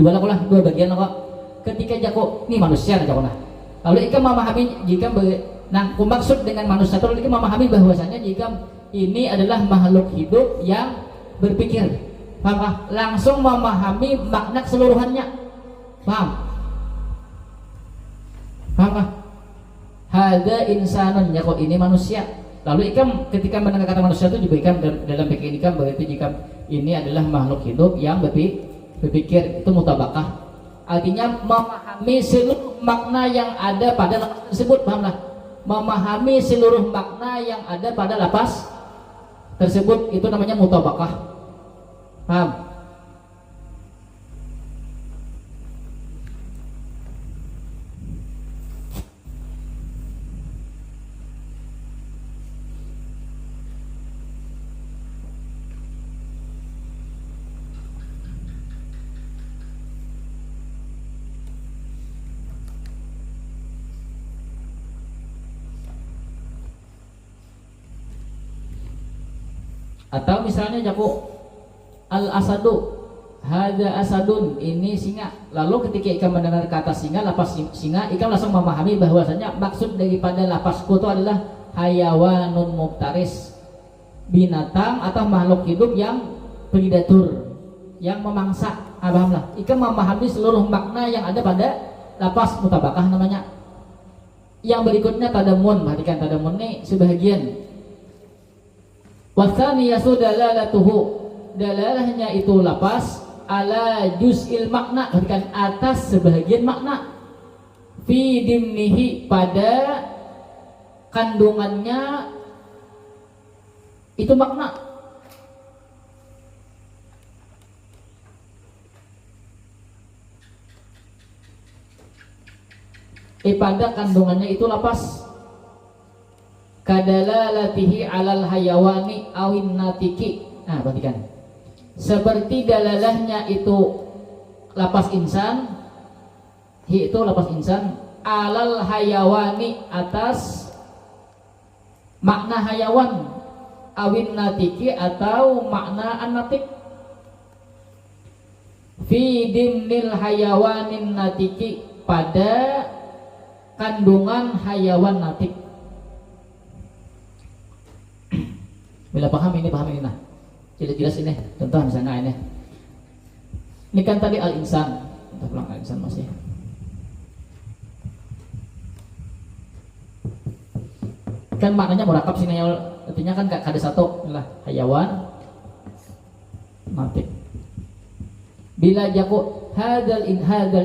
dua bagian kok. Ketika jako ini manusia jako nah. Lalu ika memahami jika nah maksud dengan manusia itu ika memahami bahwasanya jika ini adalah makhluk hidup yang berpikir. Paham? Langsung memahami makna keseluruhannya. Paham? Paham? Hada insanun jako ini manusia. Lalu ikam ketika mendengar kata manusia itu juga ikam dalam fikih ikam berarti jika ini adalah makhluk hidup yang berpikir, itu mutabakah. Artinya memahami seluruh makna yang ada pada lapas tersebut, pahamlah? Memahami seluruh makna yang ada pada lapas tersebut itu namanya mutabakah. Paham? Atau misalnya jago al-asadu, hada asadun, ini singa. Lalu ketika ikan mendengar kata singa, lapas singa, ikan langsung memahami bahwasanya maksud daripada lapasku itu adalah hayawanun muftaris, binatang atau makhluk hidup yang predator, yang memangsa. Pahamlah? Ikan memahami seluruh makna yang ada pada lapas mutabakah namanya. Yang berikutnya tadamun, perhatikan tadamun ini sebahagian. Wasaniyasu dalalatuhu, dalalahnya itu lapas ala juz'il makna, bukan atas sebahagian makna, fi dimnihi, pada kandungannya itu makna. Pada kandungannya itu lapas. Kadalalatihi alal hayawani awin natiki. Nah, perhatikan. Seperti dalalahnya itu lapas insan, hi itu lapas insan, alal hayawani atas makna hayawan, awin natiki atau makna an-natik. Fi dimnil hayawanin natiki, pada kandungan hayawan natik. Bila paham ini nah. Jelas ini. Contoh misalnya ini. Ini kan tadi al-insan. Kita pulang al-insan masih. Kan maknanya murakab sini, artinya kan ada satu inilah hayawan mati. Bila jago hadal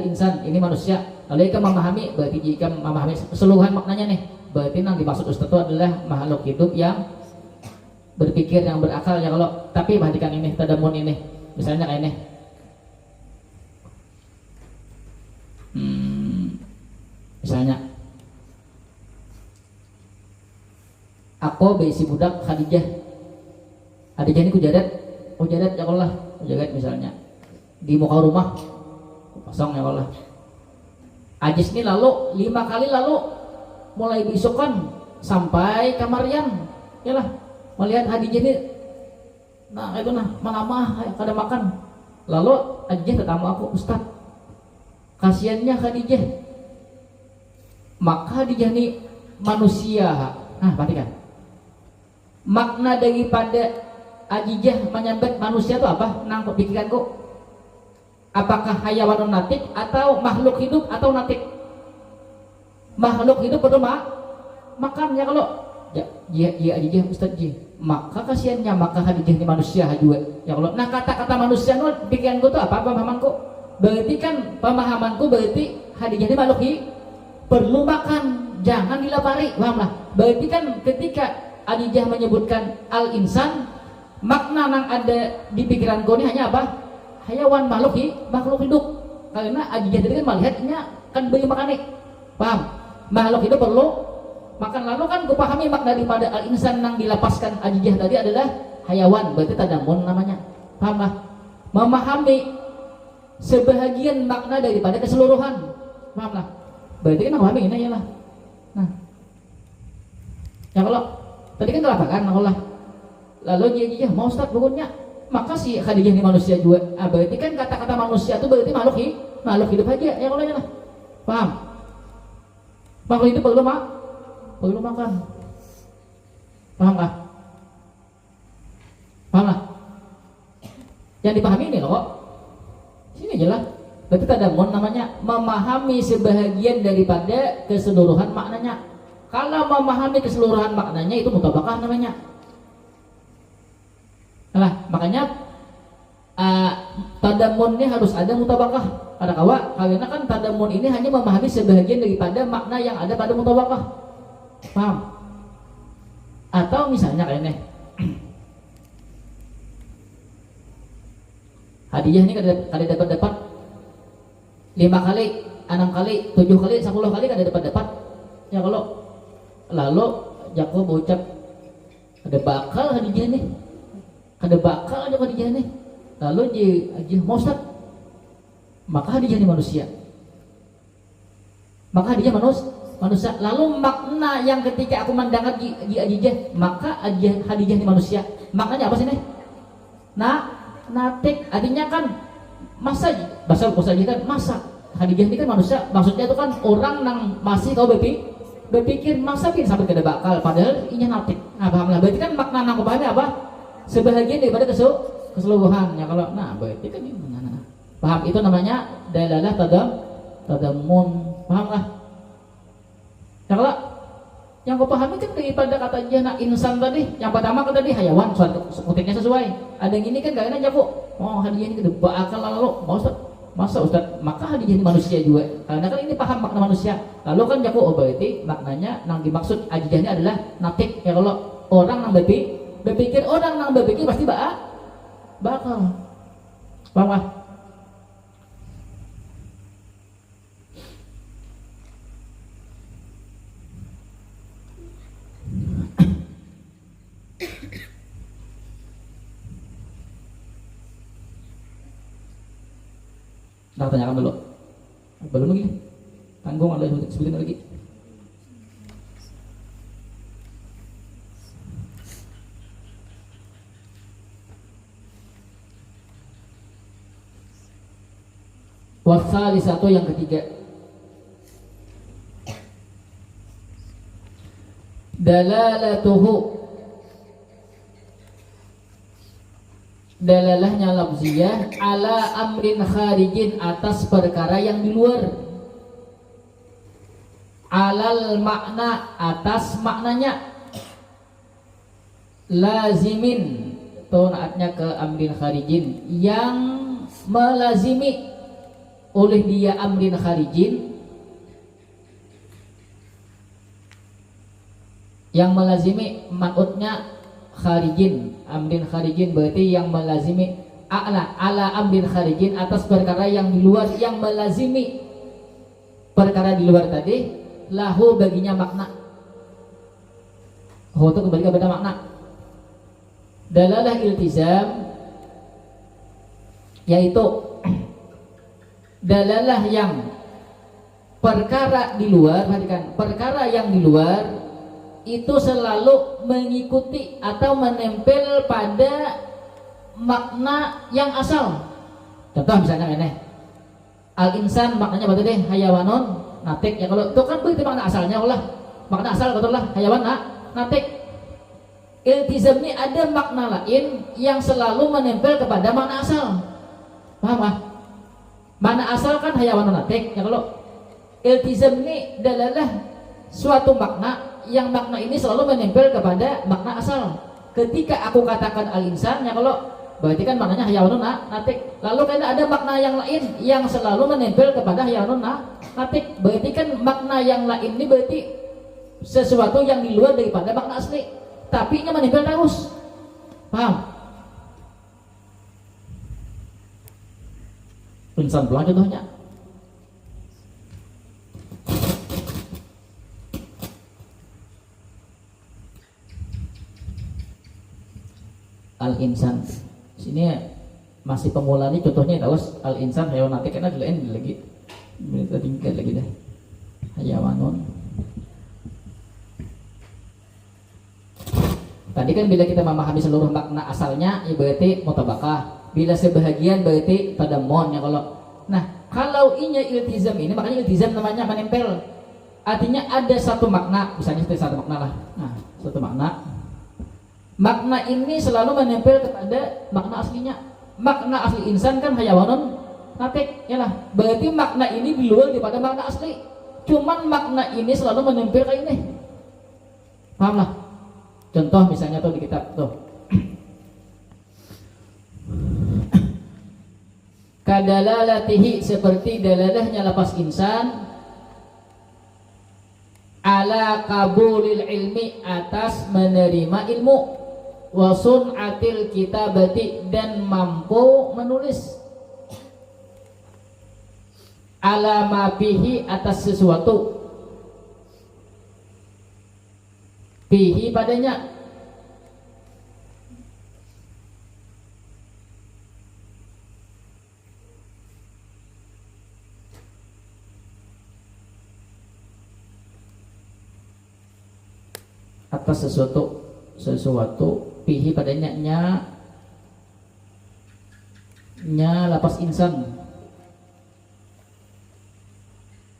insan, ini manusia. Lalu jika memahami, berarti jika memahami keseluruhan maknanya nih, berarti yang dimaksud Ustaz itu adalah makhluk hidup yang berpikir, yang berakal ya. Kalau tapi perhatikan ini tadamun ini, misalnya kayak ini, misalnya aku berisi budak Khadijah ini ku jadat ya Allah, jadat misalnya di muka rumah kosong ya Allah. Ajis ini lalu 5 kali lalu mulai besokan sampai kamarian ya lah, melihat Khadijah ini, nah itu nah malamah kada makan. Lalu Khadijah tetamu aku, Ustaz, kasihannya Khadijah. Maka Khadijah ini manusia. Nah perhatikan, makna daripada Khadijah menyambut manusia itu apa? Nangkut pikiranku, apakah hayawanun natik atau makhluk hidup atau natik? Makhluk hidup perlu makan ya. Kalau Khadijah Ustaz maka kasihannya, maka Khadijah ini manusia juga ya Allah. Nah kata-kata manusia itu pikiranku itu apa? Pemahamanku, berarti kan pemahamanku berarti Khadijah ini makhluk perlu makan, jangan dilapari, pahamlah? Berarti kan ketika Khadijah menyebutkan al-insan, makna yang ada di pikiranku ini hanya apa? Hayawan, makhluk hidup. Karena Khadijah tadi kan melihatnya kan beri makan nih, paham? Makhluk hidup perlu makan. Lalu kan gue pahami makna daripada al-insan yang dilapaskan Khadijah tadi adalah hayawan, berarti tadamun namanya, pahamlah? Memahami sebahagian makna daripada keseluruhan, pahamlah? Berarti kan memahami ini ya lah. Nah ya kalau tadi kan kelaparan Allah, lalu dia mau Ustaz bukunya maka si Khadijah ini manusia juga. Berarti kan kata-kata manusia itu berarti makhluk hidup aja ya kalau lah. Paham? Makhluk hidup perlu makan. Paham kah? Paham lah? Yang dipahami ini loh kok. Sini aja lah. Berarti tadamun namanya memahami sebahagian daripada keseluruhan maknanya. Kalau memahami keseluruhan maknanya itu mutabakah namanya. Nah, makanya tadamun ini harus ada mutabakah. Karena kan tadamun ini hanya memahami sebahagian daripada makna yang ada pada mutabakah. Paham? Atau misalnya kayak ini. Hadiah ini kada dapat 5 kali, 6 kali, 7 kali, 10 kali kada dapat. Ya kalau lalu Jakob berucap ada bakal hadiah nih. Kada bakal aja hadiah nih. Lalu dia mau Ustaz. Maka hadiah ini manusia. Maka hadiah manusia. Lalu makna yang ketika aku mendengar di hadiah, maka hadiah ini manusia. Maknanya apa sih nih? Natik artinya kan masa bahasa saja kan masa hadiah ini kan manusia, maksudnya itu kan orang yang masih kau berpikir masa pun sampai kada bakal padahal ini natik. Nah pahamlah berarti kan makna yang aku pahami apa? Sebahagian daripada keseluruhan ya kalau berarti kan ini paham itu namanya dalalah tadamun. Paham lah? Ya kalau yang kau pahami kan daripada kata jana insan tadi, yang pertama kan tadi hayawan, kutiknya sesuai. Ada yang ini kan gak enak Jago. Oh hadiah ini kedua akal lalu masa Ustaz, maka hadiah ini manusia juga. Karena kan ini paham makna manusia. Lalu kan Jago berarti maknanya yang dimaksud hadiah ini adalah natik. Ya kalau orang yang berpikir pasti bakal. Paham lah? Nah, tanyakan dulu. Belum lagi. Tanggung ada sebutin lagi. Wasali satu yang ketiga. Dalalatuhu, dalalahnya lafziyah ala amrin kharijin, atas perkara yang di luar, alal makna, atas maknanya, lazimin tonaatnya ke amrin kharijin, yang melazimi oleh dia amrin kharijin, yang melazimi man'utnya kharijin, amrin kharijin berarti yang melazimi ala amrin kharijin, atas perkara yang di luar, yang melazimi perkara di luar tadi, lahu baginya makna. Itu kembali kepada makna. Dalalah iltizam, yaitu dalalah yang perkara di luar, perhatikan, perkara yang di luar itu selalu mengikuti atau menempel pada makna yang asal. Contoh misalnya ini al-insan maknanya betul deh hayawanun natik. Ya kalau itu kan berarti makna asalnya Allah, makna asal betul lah hayawan natik. Iltizam ini ada makna lain yang selalu menempel kepada makna asal. Paham gak? Makna asal kan hayawanun natik. Ya kalau iltizam ini adalah suatu makna yang makna ini selalu menempel kepada makna asal. Ketika aku katakan al-insan, ya kalau berarti kan maknanya hayawanun natik. Lalu kan ada makna yang lain yang selalu menempel kepada hayawanun natik. Berarti kan makna yang lain ini berarti sesuatu yang di luar daripada makna asli, tapi ini menempel terus. Paham? Insan pulang contohnya. Al-insan sini masih pemula nih contohnya tawas al-insan hayawan natik karena lain lagi kita tinggal lagi dah hayawanun Tadi kan bila kita memahami seluruh makna asalnya, ya berarti mutabakah. Bila sebahagian berarti tadammon ya kalau. Nah, kalau inya iltizam ini, makanya iltizam namanya menempel. Artinya ada satu makna, misalnya seperti satu makna lah. Nah, satu makna. Makna ini selalu menempel kepada makna aslinya. Makna asli insan kan hayawanun natik, ya lah. Berarti makna ini di luar daripada makna asli. Cuman makna ini selalu menempel kayak ini. Paham lah? Contoh misalnya tuh di kitab tuh. Kadalalatihi, seperti dalalahnya lapas insan ala kabulil ilmi, atas menerima ilmu, wa sun'atil kitabati, dan mampu menulis, ala ma fihi, atas sesuatu, fihi padanya, atas sesuatu fihi padanya, nya lapas insan,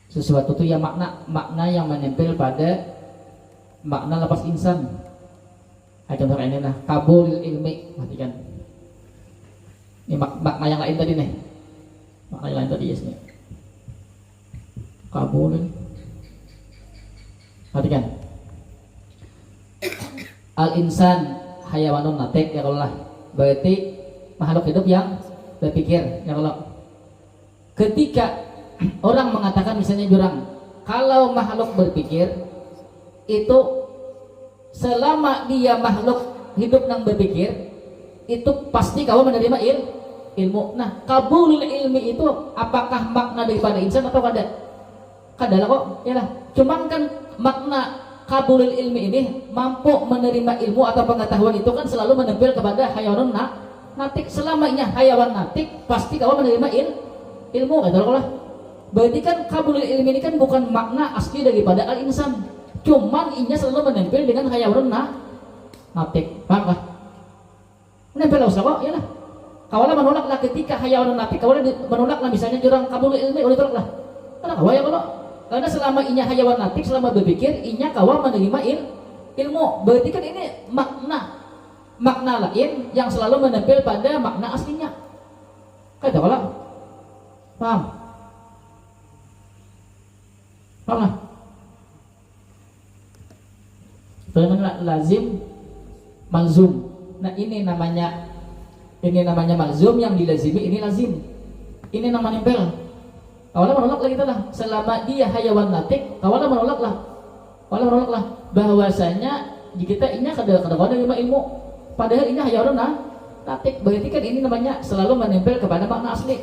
sesuatu itu ya makna yang menempel pada makna lapas insan. Contoh ini nah, kabul ilmi, perhatikan ini makna yang lain tadi nih, makna yang lain tadi ya yes, kabul, perhatikan al insan hayawanun natik ya kalau lah, berarti makhluk hidup yang berpikir ya kalau. Ketika orang mengatakan misalnya jurang, kalau makhluk berpikir itu selama dia makhluk hidup yang berpikir itu pasti kau menerima ilmu. Nah, kabulul ilmi itu apakah makna daripada insan atau kada? Kada lah kok, ya lah. Cuman kan makna kabulul ilmi ini mampu menerima ilmu atau pengetahuan itu kan selalu menempel kepada hayawanun natik. Selamanya hayawan natik pasti kau menerima ilmu, kata lah. Berarti kan kabulul ilmi ini kan bukan makna asli daripada al insan. Cuman inya selalu menempel dengan hayawanun natik. Paham kah? Menempel lah kok, ya lah. Kawalah menolak lah ketika hayawanun natik, kawalah menolak lah misalnya jurang kabulul ilmi, oleh tolak lah. Kenapa ya kalau? Karena selama inya hayawan natik, selama berpikir inya kawa menerima ilmu. Berarti kan ini makna lain yang selalu menempel pada makna aslinya. Kata kalau paham? Paham lah? Bagaimana lazim malzum. Nah ini namanya malzum, yang dilazimi ini lazim. Ini nama nempel. Kawalah menolak lah kita lah. Selama dia hayawan natik, kawalah menolak lah bahwasanya kita inya kada nerima ilmu. Padahal ini hayawan natik. Berarti kan ini namanya selalu menempel kepada makna asli.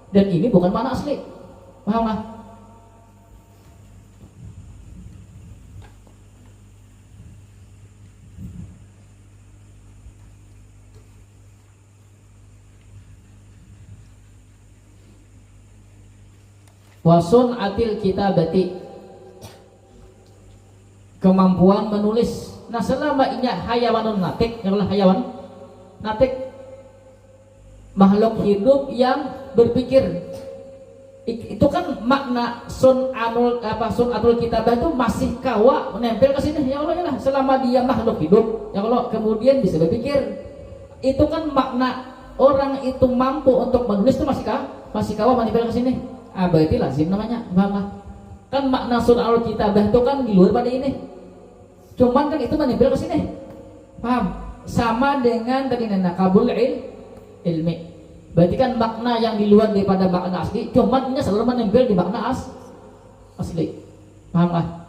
Dan ini bukan makna asli. Paham lah? Wasun atil kitabati, kemampuan menulis. Nah selama inya hayawanun natik, yang hayawan natik, makhluk hidup yang berpikir, itu kan makna sun atul kitabah itu masih kawa menempel ke sini ya Allah ya lah. Selama dia makhluk hidup ya Allah kemudian bisa berpikir, itu kan makna orang itu mampu untuk menulis itu masih kawa menempel ke sini. Berarti lazim namanya, paham lah? Kan makna sun'al kitabah itu kan di luar pada ini. Cuman kan itu menempel ke sini. Paham? Sama dengan tadi kabul ilmi. Berarti kan makna yang di luar daripada makna asli, cuman ini selalu menempel di makna asli. Paham lah?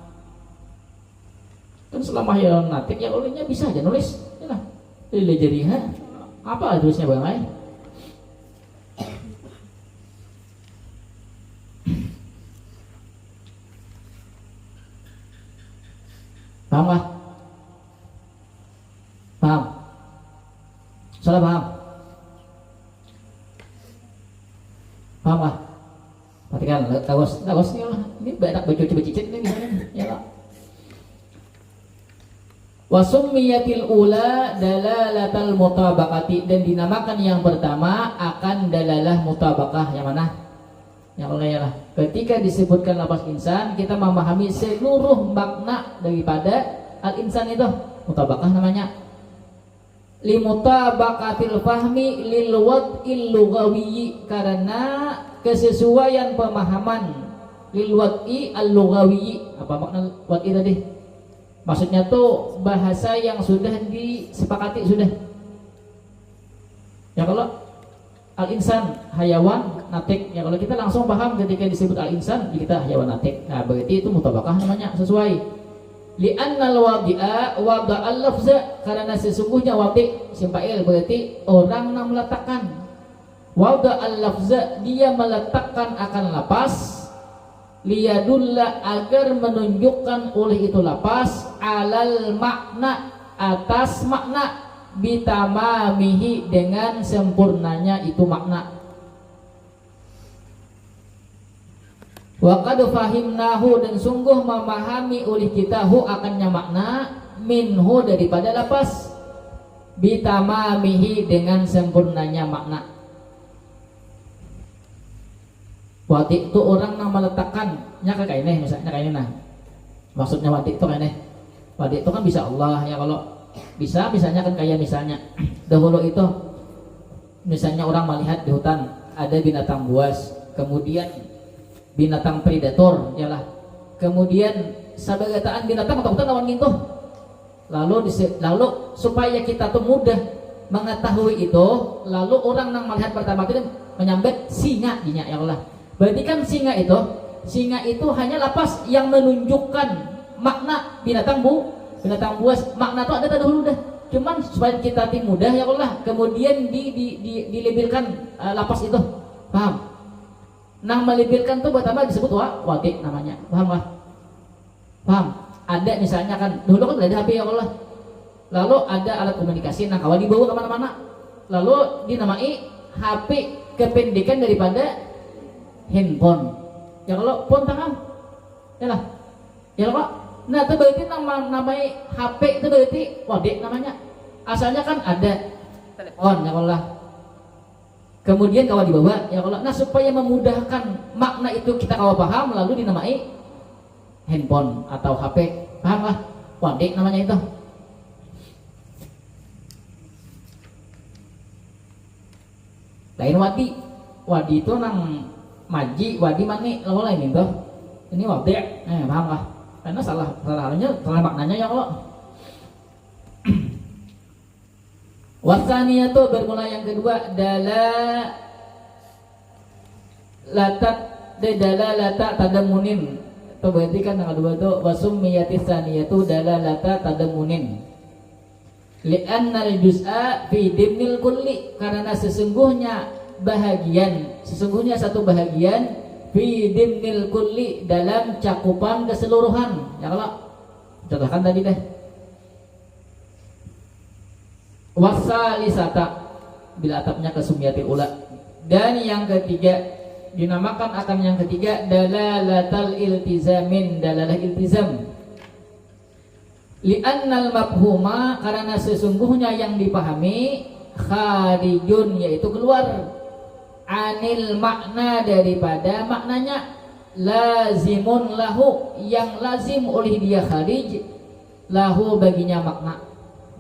Kan selama hayawan natik ya olehnya bisa aja nulis. Ya lah. Jadi apa tulisnya bang? Paham lah? Paham? Salah paham? Paham lah? Perhatikan, tawasnya lah. Ini banyak baca cicit ini misalnya, ya lah. Wasummiyatil ula dalalatal mutabaqati, dan dinamakan yang pertama akan dalalah mutabaqah. Yang mana? Yang lainnya lah. Ketika disebutkan lafaz insan, kita memahami seluruh makna daripada al-insan itu. Mutabaqah namanya. Limutabaqatil fahmi lil wad'il lughawiyyi, karena kesesuaian pemahaman lil wad'i al-lughawiyyi. Apa makna wad'i tadi? Maksudnya tuh bahasa yang sudah disepakati sudah. Ya kalau al-insan hayawan natik, ya kalau kita langsung paham ketika disebut al-insan kita hayawan natik. Nah, berarti itu mutabaqah namanya, sesuai. Li'annal wadi'a wada'al lafza, karena sesungguhnya wadi' simpail berarti orang yang meletakkan. Wada'al lafza, dia meletakkan akan lapas, liyadulla, agar menunjukkan oleh itu lapas, alal makna, atas makna, bitamamihi, dengan sempurnanya itu makna. Wa qad fahimnahu, dan sungguh memahami oleh kita hu akannya makna, minhu daripada lapas, bitamamihi, dengan sempurnanya makna. Wadi itu orang yang meletakkannya kayak ini, misalnya kayak ini. Nah, maksudnya wadi itu kayak ini. Wadi itu kan bisa Allah ya, kalau bisa misalnya kan kayak misalnya dahulu itu misalnya orang melihat di hutan ada binatang buas, kemudian binatang predator yalah, kemudian sabagataan binatang atau hutan lawan ngintuh, lalu supaya kita tuh mudah mengetahui itu, lalu orang yang melihat pertama itu menyambet singa dinya ya Allah. Berarti kan singa itu hanya lapas yang menunjukkan makna binatang buas. Makna itu ada dahulu dah. Cuman supaya kita mudah ya Allah, kemudian dilabelkan lapas itu. Paham? Nah, melabelkan itu pertama disebut wadi namanya. Paham lah? Paham? Ada misalnya kan dulu kan ada HP ya Allah. Lalu ada alat komunikasi, nah kalau dibawa kemana-mana, lalu dinamai HP, kependekan daripada handphone. Ya kalau phone tangan, ya lah, ya Pak. Nah itu berarti namanya HP itu berarti wadi namanya. Asalnya kan ada telepon ya Allah. Kemudian kalau dibawa ya Allah. Nah supaya memudahkan makna itu kita kalau paham, lalu dinamai handphone atau HP. Paham lah? Wadi namanya itu. Lain wadi itu nang maji, wadi mani lo lain itu. Ini wadi, paham lah? Karena salah halnya, salah maknanya ya Allah. Wasaniyah tuh bermula yang kedua, dalalata tadamunin. Itu berarti kan yang kedua tuh wasummiyatis saniyah tuh dalalata tadamunin. Li'annal juz'a fi dimnil kulli, karena sesungguhnya satu bahagian fi dimnil kulli, dalam cakupan keseluruhan. Ya kalau contohkan tadi deh. Wasalisata, bila atapnya ke sumyatil ula. Dan yang ketiga, dinamakan akan yang ketiga dalalatal iltizamin, dalalah iltizam. Li'annal mafhuma, karena sesungguhnya yang dipahami kharijun, yaitu keluar, anil makna, daripada maknanya, lazimun lahu, yang lazim oleh dia kharij, lahu baginya makna.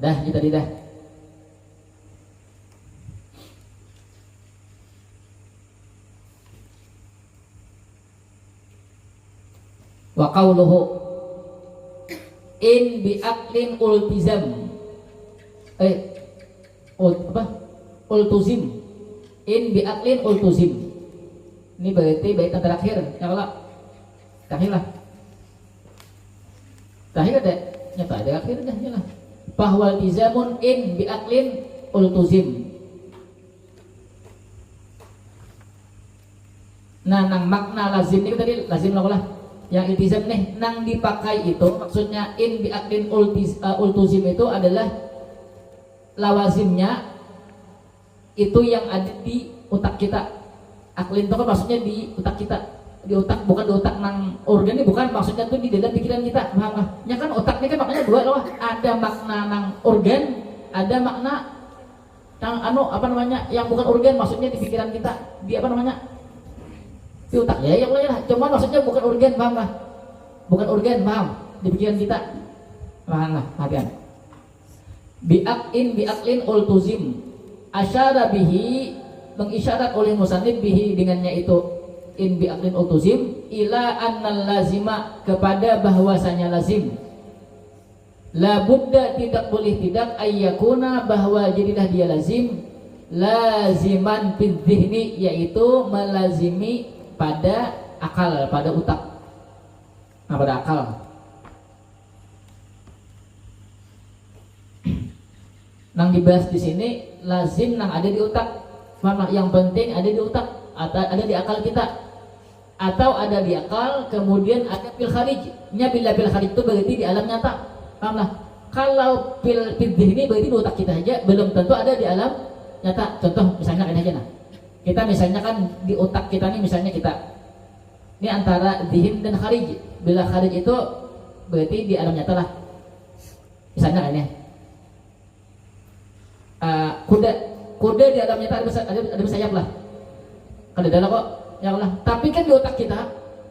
Dah kita tadi dah. Wa qauluhu in bi aqlin ultizam, ultuzim, in bi aqlin ultuzim. Ini berarti bait terakhir ya kalau terakhir lah, terakhir ada nyata ada akhirnya lah, bahwa iltizamun in bi aqlin ultuzim. Nah nang makna lazim ini tadi lazim lah. Yang iltizam nih nang dipakai itu maksudnya in bi aqlin ultuzim itu adalah lawazimnya itu yang ada di otak kita. Aklin itu kan maksudnya di otak kita, di otak, bukan di otak nang organ ini, bukan maksudnya tuh di dalam pikiran kita, paham lah? Ya kan otaknya kan maknanya dua loh, ada makna nang organ, ada makna nang apa namanya yang bukan organ, maksudnya di pikiran kita, di apa namanya di otak ya, ya lah. Cuma maksudnya bukan organ, paham lah? Bukan organ, paham? Di pikiran kita, paham lah, hati-hati. Bi'aklin ultuzim asyara bihi, mengisyarat oleh musannif bihi dengannya itu in bi'aklin ultuzim ila annal lazima, kepada bahwasanya lazim, la budda tidak boleh tidak ayyakuna, bahwa jadilah dia lazim, laziman fil dhihni, yaitu melazimi pada akal, pada utak, nah, pada akal. Nang dibahas di sini lazim nang ada di otak, mana yang penting ada di otak atau ada di akal kita, atau ada di akal kemudian ada fil kharijnya. Bila fil kharij itu berarti di alam nyata, paham lah? Kalau fil ini berarti di otak kita aja, belum tentu ada di alam nyata. Contoh misalnya ini aja, nah kita misalnya kan di otak kita nih, misalnya kita ini antara zihin dan kharij. Bila kharij itu berarti di alam nyata lah, misalnya ini kuda di alam nyata ada bersayap lah, kalau dalam kok ya Allah. Tapi kan di otak kita,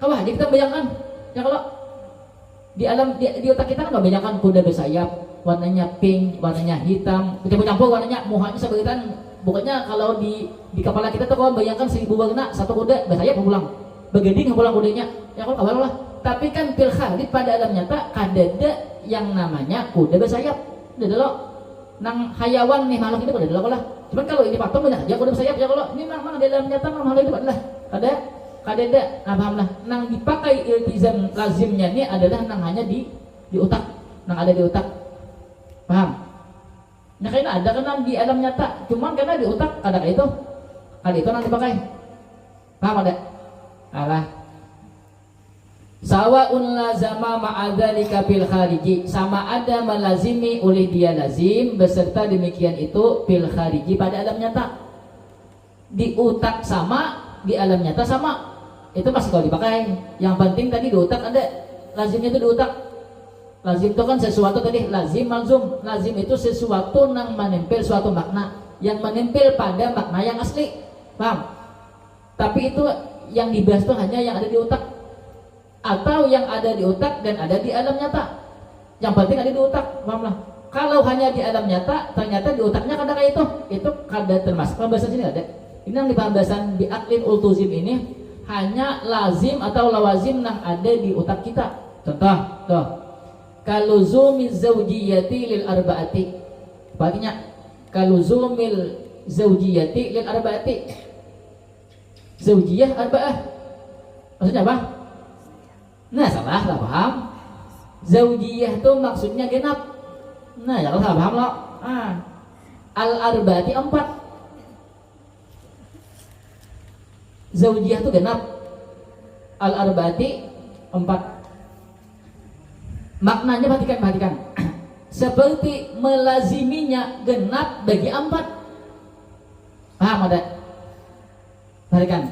kalau aja kita bayangkan ya, kalau di alam di otak kita kan nggak bayangkan kuda bersayap, warnanya pink, warnanya hitam, campur-campur warnanya, muhanya seberitan. Pokoknya kalau di kepala kita tuh kalau bayangkan 1000 warna, satu kuda bersayap pulang, begading pulang kudanya ya kalau awal lah. Tapi kan fil kharij pada alam nyata kadada yang namanya kuda bersayap, udah dulu nang hayawan nih, makhluk hidup ada dulu lah. Cuman kalau ini patung banyak aja kuda bersayap ya, kalau ini memang dalam nyata makhluk hidup adalah kadada, nah paham lah. Nang dipakai iltizam lazimnya ini adalah nang hanya di otak, nang ada di otak, paham? Nah kayaknya ada kan di alam nyata, cuman karena di otak ada kayak itu, kali itu nang dipakai, paham ada? Alah. Sawa'un lazama ma'adzalika fil khariji, sama ada melazimi oleh dia lazim beserta demikian itu fil khariji pada alam nyata. Di otak sama, di alam nyata sama, itu pasti kalau dipakai. Yang penting tadi di otak ada, lazimnya itu di otak. Lazim itu kan sesuatu tadi, lazim malzum. Lazim itu sesuatu yang menempel suatu makna, yang menempel pada makna yang asli, paham? Tapi itu yang dibahas itu hanya yang ada di otak, atau yang ada di otak dan ada di alam nyata. Yang penting ada di otak, paham lah? Kalau hanya di alam nyata, ternyata di otaknya kada kayak itu kada termasuk. Pembahasan sini ada. Ini yang di pembahasan bi'aklin ultuzim ini hanya lazim atau lawazim yang ada di otak kita. Contoh, tuh, kaluzumi zaujiyati lil arba'ati. Artinya kaluzumil zaujiyati lil arba'ati. Zaujiyah arba'ah. Maksudnya apa? Nah salah lah, paham? Zaujiyah itu maksudnya genap. Nah ya salah paham lo. Al-arba'ati 4. Zaujiyah itu genap, al-arba'ati 4. Maknanya perhatikan. Seperti melaziminya genap bagi 4. Paham ada? Perhatikan.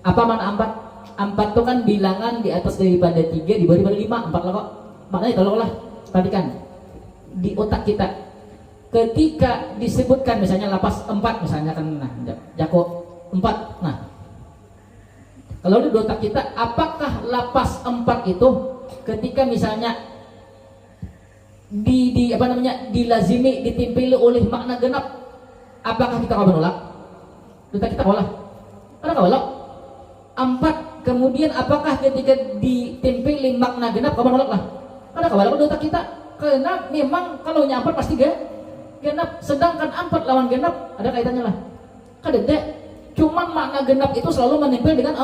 Apa makna 4? 4 itu kan bilangan di atas daripada 3 di bawah daripada 5. 4 lah kok. Maknanya tolonglah perhatikan. Di otak kita ketika disebutkan misalnya lapas 4 misalnya kan, nah jako 4. Nah kalau di otak kita, apakah lapas 4 itu ketika misalnya di apa namanya dilazimi, ditimpili oleh makna genap, apakah kita akan menolak? Otak kita kalah. Karena kalah 4. Kemudian apakah ketika ditempeli makna genap kamu menolak lah? Karena kawalan otak kita, karena memang kalau 4 pasti genap, sedangkan 4 lawan genap ada kaitannya lah. Kadang cuman makna genap itu selalu menempel dengan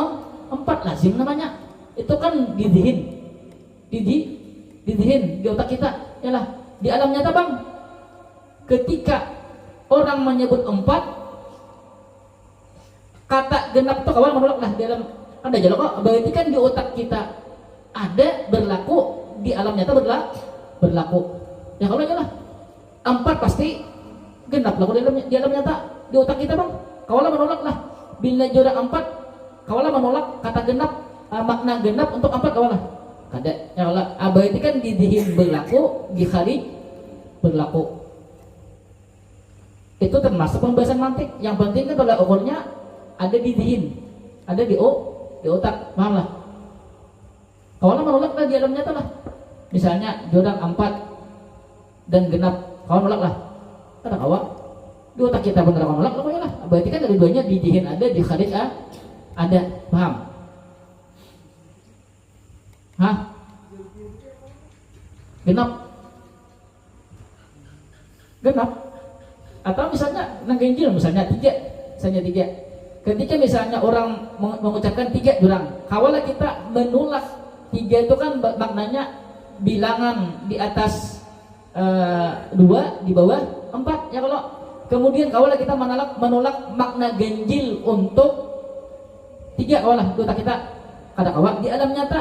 4, lazim namanya. Itu kan didihin di otak kita, yalah. Di alam nyata bang, ketika orang menyebut 4, kata genap itu kawan menolak lah dalam. Ada jalan kok, berarti kan di otak kita ada berlaku, di alam nyata berlaku. Ya kalau aja lah 4 pasti genap laku di alam nyata, di otak kita bang. Kawalah menolak lah. Bila jodoh 4, kawalah menolak kata genap makna genap untuk empat kawalah kada ya Allah berarti kan di dihin berlaku di kharij berlaku itu termasuk pembahasan mantik. Yang penting kan tolak ukurnya ada di dihin ada di otak paham lah kawalah menolak lah di alam nyata lah misalnya jodoh 4 dan genap kawan nolak lah kada kawa di otak kita bener kawan nolak lah berarti kan dari duanya di dihin ada di kharij ada paham hah genap atau misalnya nanggenjil misalnya tiga ketika misalnya orang mengucapkan 3 jurang kawalah kita menolak 3 itu kan maknanya bilangan di atas 2 di bawah 4 ya kalau kemudian kawalah kita menolak makna ganjil untuk 3 kawalah itu tak kita kada kawa di alam nyata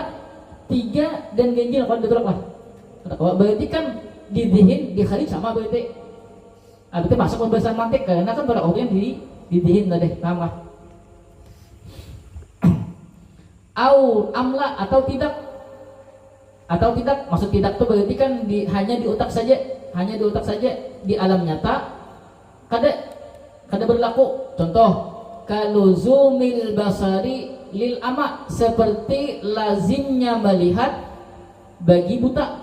3 dan ganjil kalau ditolak lah kada kawa berarti kan di dihin di kharij sama berarti itu masuk pembahasan mantik karena kan pada orang di dihin lah deh paham lah au amla atau tidak maksud tidak tuh berarti kan hanya di otak saja di alam nyata kada berlaku contoh kaluzumil basari lil ama seperti lazimnya melihat bagi buta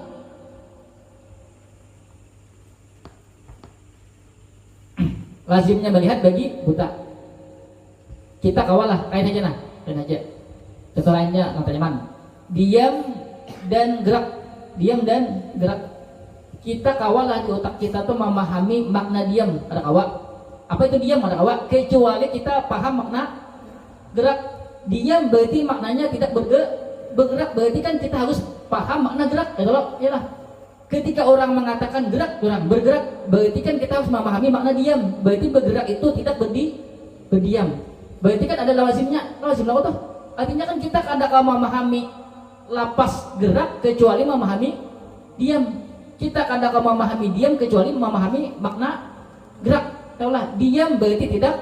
lazimnya melihat bagi buta kita kawalah kain aja contoh lainnya yang terjemahan diam dan gerak kita kawalah di otak kita tuh memahami makna diam ada kawa apa itu diam ada kawa kecuali kita paham makna gerak diam berarti maknanya tidak bergerak berarti kan kita harus paham makna gerak ya lah ketika orang mengatakan gerak orang bergerak berarti kan kita harus memahami makna diam berarti bergerak itu tidak berdiam berarti kan ada lazim lah tuh artinya kan kita kadang memahami lapas gerak kecuali memahami diam kita kadang memahami diam kecuali memahami makna gerak tahulah diam berarti tidak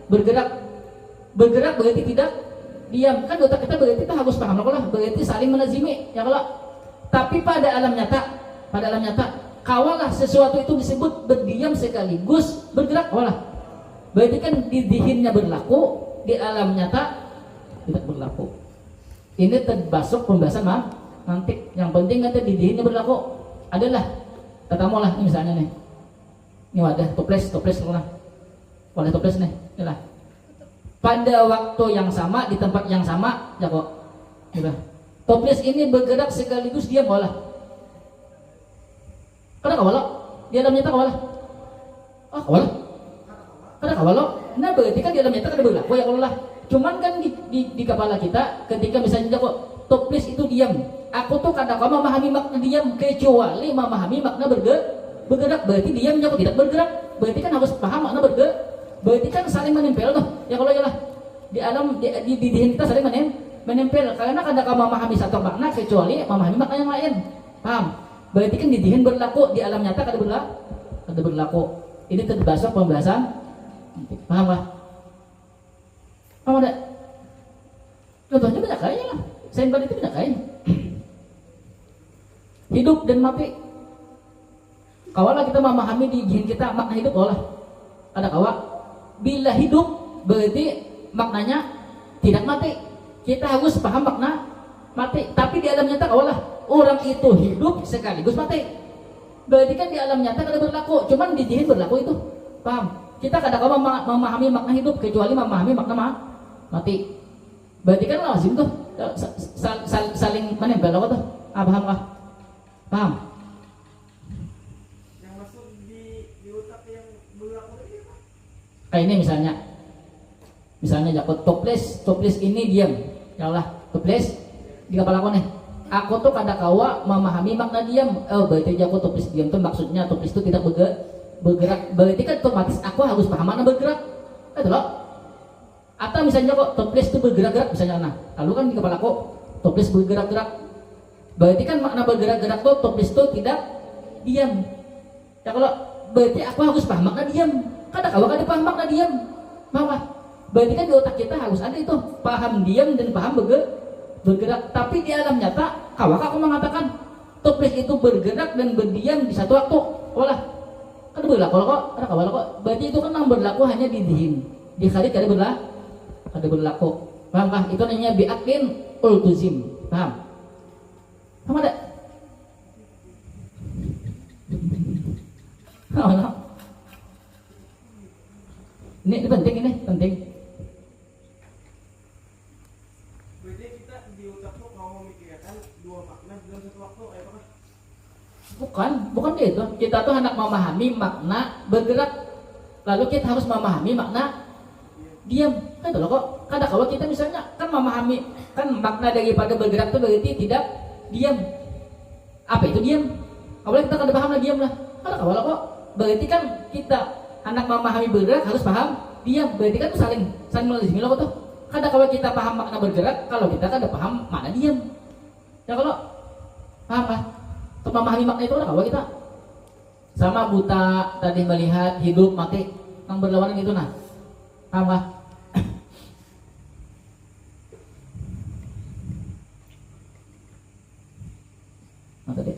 bergerak berarti tidak diam kan otak kita berarti kita harus paham lah berarti saling menazimi ya kalau tapi pada alam nyata kawalah sesuatu itu disebut berdiam sekaligus bergerak kawalah berarti kan di dihinnya berlaku di alam nyata tidak berlaku ini termasuk pembahasan mantik yang penting nanti di dihinnya berlaku adalah tetamu lah ini misalnya nih ini wadah toples lah wadah toples nih inilah pada waktu yang sama di tempat yang sama ya kok gitu. Toples ini bergerak sekaligus dia kawalah kada kawalah di alam nyata kawalah kawalah kada kawalah nah berarti kan di alam nyata kada berlaku ya kalau lah cuman kan di kepala kita ketika misalnya kok toples itu diam aku tuh kadang memahami makna diam kecuali memahami makna bergerak berarti diamnya kok tidak bergerak berarti kan harus paham makna bergerak berarti kan saling menempel tuh ya kalau ya lah di alam di dihin kita saling menempel karena kadang memahami satu makna kecuali memahami makna yang lain paham berarti kan di dihin berlaku di alam nyata kada berlaku ini termasuk pembahasan paham lah paham ada contohnya banyak kayaknya lah saingan itu banyak kayaknya hidup dan mati kawalah kita memahami di dihin kita makna hidup kawalah ada kawa bila hidup berarti maknanya tidak mati kita harus paham makna mati tapi di alam nyata kawalah orang itu hidup sekaligus mati berarti kan di alam nyata kada berlaku cuman di dihin berlaku itu paham kita kadang memahami makna hidup kecuali memahami makna mati berarti kan lazim tuh saling menempel tuh paham kah paham yang masuk di otak yang berlaku ini apa kayak ini misalnya jakot toples ini diam ya Allah toples di kepala aku nih aku tuh kadang kawa memahami makna diam berarti jakot toples diam tuh maksudnya toples itu tidak bergerak berarti kan otomatis aku harus paham makna bergerak itu loh atau misalnya kok toples itu bergerak-gerak misalnya lalu kan di kepala aku toples bergerak-gerak berarti kan makna bergerak-gerak tuh toples itu tidak diam ya kalau berarti aku harus paham makna diam kadang kalau kada paham makna diam paham berarti kan di otak kita harus ada itu paham diam dan paham bergerak, tapi di alam nyata kawak aku mengatakan toples itu bergerak dan berdiam di satu waktu. Olah kan berlaku kok, ada kawal kok. Berarti itu kan yang berlaku hanya di dihin, di khalid ada berlaku. Paham kah? Itu namanya bi'aklin ultuzim. Paham? Paham ada? Oh, ini penting, ini penting. Berarti kita di otak tuh mau memikirkan dua makna dalam satu waktu, apa kan? Bukan itu. Kita tuh hendak memahami makna bergerak, lalu kita harus memahami makna diam. Kan itu loh kok. Kadang kalau kita misalnya kan memahami kan makna daripada bergerak itu berarti tidak diam. Apa itu diam? Kalau kita kada paham lah diam lah. Kadang kalau kok berarti kan kita anak memahami bergerak harus paham diam. Berarti kan saling melazimi loh tuh. Kadang kalau kita paham makna bergerak, kalau kita kada paham makna diam. Ya kalau paham lah. Untuk memahami makna itu kalau kita sama buta tadi melihat hidup mati yang berlawanan itu nah. Paham lah. Nah, tadi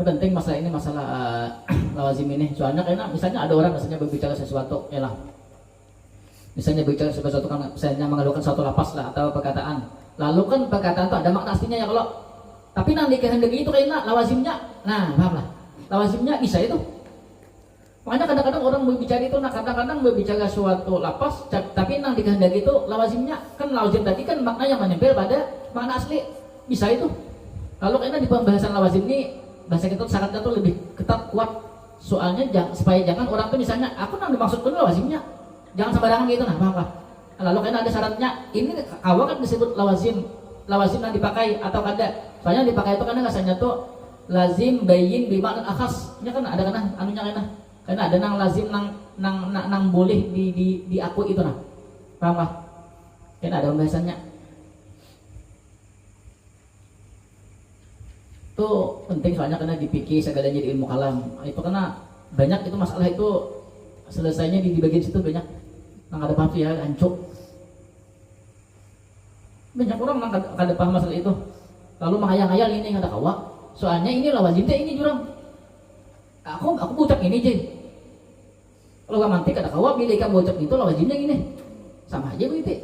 penting masalah ini, masalah lawazim ini. Soalnya karena misalnya ada orang misalnya berbicara sesuatu, ya lah. Misalnya berbicara sesuatu kan misalnya mengeluarkan suatu lapas lah atau perkataan. Lalu kan perkataan itu ada makna aslinya ya kalau. Tapi nanti kehendaki itu kayaknya lawazimnya. Nah, paham lah. Lawazimnya bisa itu. Makanya kadang-kadang orang berbicara itu, nah kadang-kadang berbicara suatu lapas, tapi nanti kehendaki itu lawazimnya. Kan lawazim tadi kan makna yang menempel pada makna asli. Bisa itu. Lalu kayaknya di pembahasan lawazim ini bahasa kita syaratnya tuh lebih ketat kuat. Soalnya supaya jangan orang tuh misalnya aku nang dimaksudkan lawazimnya. Jangan sembarangan gitu nah, paham? Lalu kan ada syaratnya. Ini awal kan disebut lawazim yang dipakai atau kada. Soalnya dipakai itu karena rasanya tuh lazim bayin bimakna akhas. Ini kan ada kan anunya kan. Karena ada nang lazim nang boleh di aku itu nah. Paham? Kan ada pembahasannya. Itu penting soalnya karena dipikir segalanya di ilmu kalam. Itu karena banyak itu masalah itu selesainya di bagian situ banyak. Nang ada paham ya hancur. Banyak orang nang kada paham masalah itu. Lalu menghayal-hayal ini ada kawa. Soalnya ini lawazim teh ini jurang. Aku ucap ini je. Kalau gak mantik ada kawa bila kamu ucap itu lawazimnya ini. Sama aja begitu.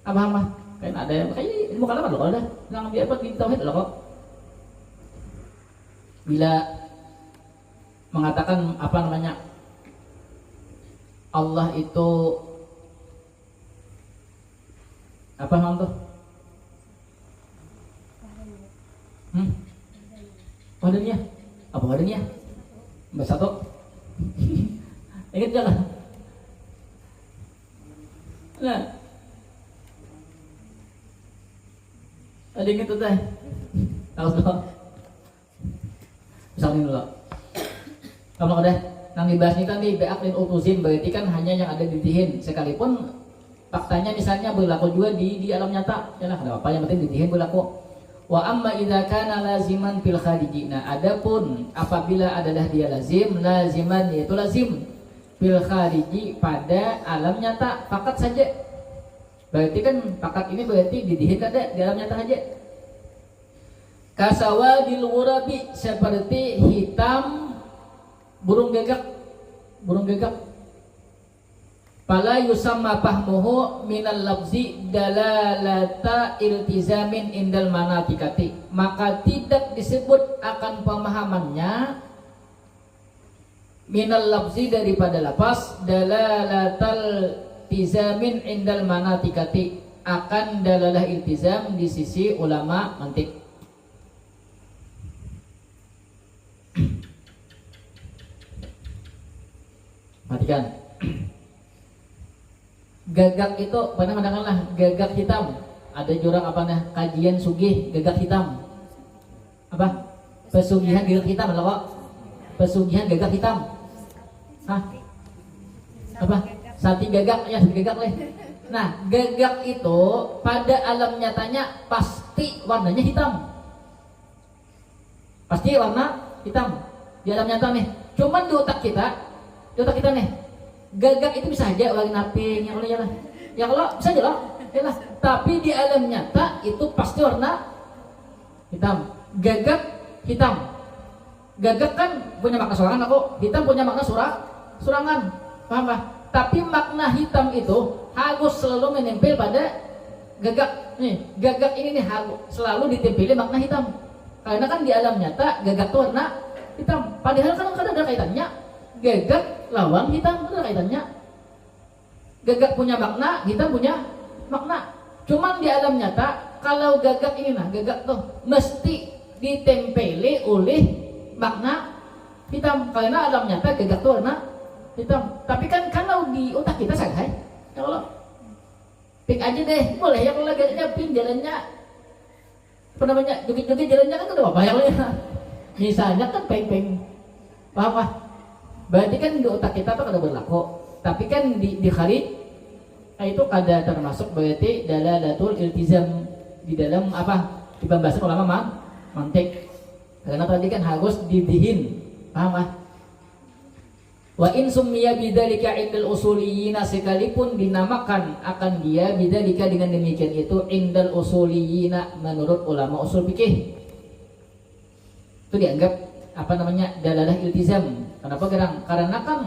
Apa kayak ada kayak ilmu kalam loh ada. Nang biar apa kita tauhid loh kok. Bila mengatakan apa namanya Allah itu apa namanya tuh? Wadahnya apa wadahnya? Mbak satu ingat jangan nah ada ingat tuh teh tahu dong misalnya dulu kalau ada yang dibahas ini kan di be'aklin ultuzim berarti kan hanya yang ada di dihin sekalipun faktanya misalnya berlaku juga di alam nyata ya lah ada apa yang penting di dihin berlaku. Wa amma idza kana laziman fil khariji. Nah, adapun apabila adalah dia laziman yaitu lazim fil khariji pada alam nyata fakat saja. Berarti kan fakat ini berarti didihin ada di alam nyata saja. Kasawadil ghurabi seperti hitam burung gagak. Fala yusamma fahmuhu minal lafzi dalalata iltizamin indal manatikati. Maka tidak disebut akan pemahamannya minal lafzi daripada lafaz dalalatal iltizamin indal manatikati akan dalalah iltizam di sisi ulama mantik. Perhatikan. Gagak itu pandang-pandanganlah gagak hitam. Ada jurang apa nah kajian sugih gagak hitam. Apa? Pesugihan gagak hitam loh kok. Pesugihan gagak hitam. Hah? Apa? Sati gagak ya, sati gagak leh. Nah, gagak itu pada alam nyatanya pasti warnanya hitam. Pasti warna hitam di alam nyata nih. Cuman di otak kita nih, gagak itu bisa aja warna pink, yang ya lah. Ya kalau bisa aja lah, ya lah. Tapi di alam nyata itu pasti warna hitam. Gagak hitam. Gagak kan punya makna sorangan aku, hitam punya makna surangan. Paham pak? Tapi makna hitam itu harus selalu menempel pada gagak. Nih, gagak ini nih harus selalu ditempeli makna hitam. Karena kan di alam nyata gagak itu warna hitam. Padahal kadang-kadang ada kaitannya. Gagak lawan hitam ada kaitannya. Gagak punya makna, hitam punya makna. Cuman di alam nyata kalau gagak ini nah, gagak tuh mesti ditempeli oleh makna hitam. Karena alam nyata gagak tuh warna hitam. Tapi kan kalau di otak kita santai, ya Allah, pink aja deh, boleh ya kalau gagaknya pink jalannya apa namanya, joget-joget jalannya kan udah apa ya misalnya kan peng-peng, paham pak? Berarti kan di otak kita tuh ada berlaku. Tapi kan di kharij itu kada termasuk berarti dalalatul iltizam di dalam apa di pembahasan ulama mantik. Karena tadi kan harus didihin, paham pak? Wa in summiya bidzalika indal usuliyyin, sekalipun dinamakan akan dia bidzalika dengan demikian itu indal usuliyyin menurut ulama usul fikih. Itu dianggap apa namanya dalalah iltizam. Kenapa gerang? Karena kan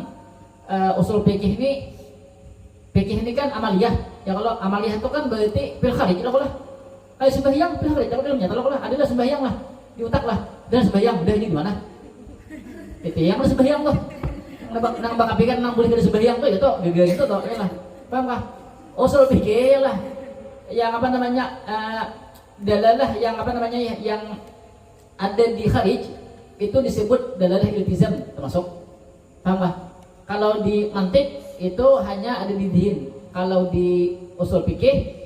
usul fikih ini kan amaliyah. Ya kalau amaliyah itu kan berarti fil kharij lah. Kayak sembahyang fil kharij, kalau dalamnya kalau lah adalah sembahyang lah, di otak lah. Dan sembahyang udah ini gimana? Itu yang sembahyang tuh. Nang bakal pikir nang boleh kada sembahyang tuh itu gagal itu tuh ya lah. Paham kah? Usul fikih lah. Yang apa namanya? Dalalah yang apa namanya yang ada di kharij itu disebut dalalah iltizam termasuk. Paham kah? Kalau di mantik itu hanya ada di din. Kalau di usul fikih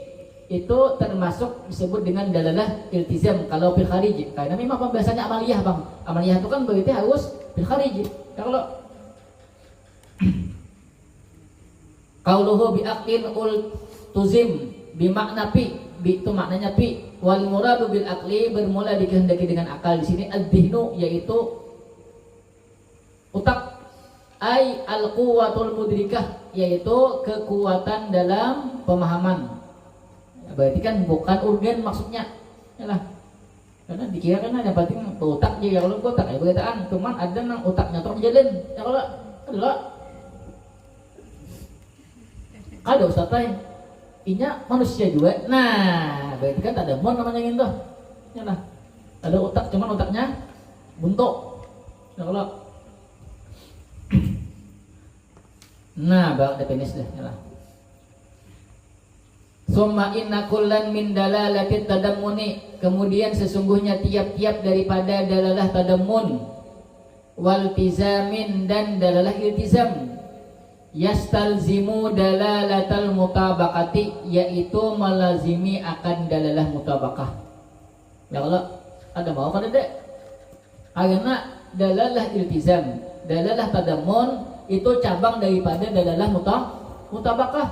itu termasuk disebut dengan dalalah iltizam kalau fil kharij. Karena memang pembahasannya amaliyah, Bang. Amaliyah itu kan berarti harus fil kharij. Kalau qauluhu bi aqlin ul tuzim bi makna pi, bi itu maknanya pi, wal muradu bil aqli bermula dikehendaki dengan akal. Di sini al-dhihnu yaitu otak, ai al-quwwatul mudrikah yaitu kekuatan dalam pemahaman. Berarti kan bukan organ maksudnya. Yalah. Karena dikira kan ada penting otak je, ya kalau otak ya berkataan, cuman ada nang otaknya terus jalan. Ya kalau adalah ada ustaz inya manusia juga. Nah, berarti kan ada mon namanya gitu. Ya lah. Ada otak cuman otaknya buntu. Ya kalau nah, bak definisi deh, ya lah. Summa inna kullan min dalalatit tadammuni, kemudian sesungguhnya tiap-tiap daripada dalalah tadammun wal tizamin dan dalalah iltizam yastalzimu dalalatal mutabaqati yaitu melazimi akan dalalah mutabaqah. Ya Allah, ada mau kan ada? Karena dalalah iltizam, dalalah tadammun itu cabang daripada dalalah mutabaqah.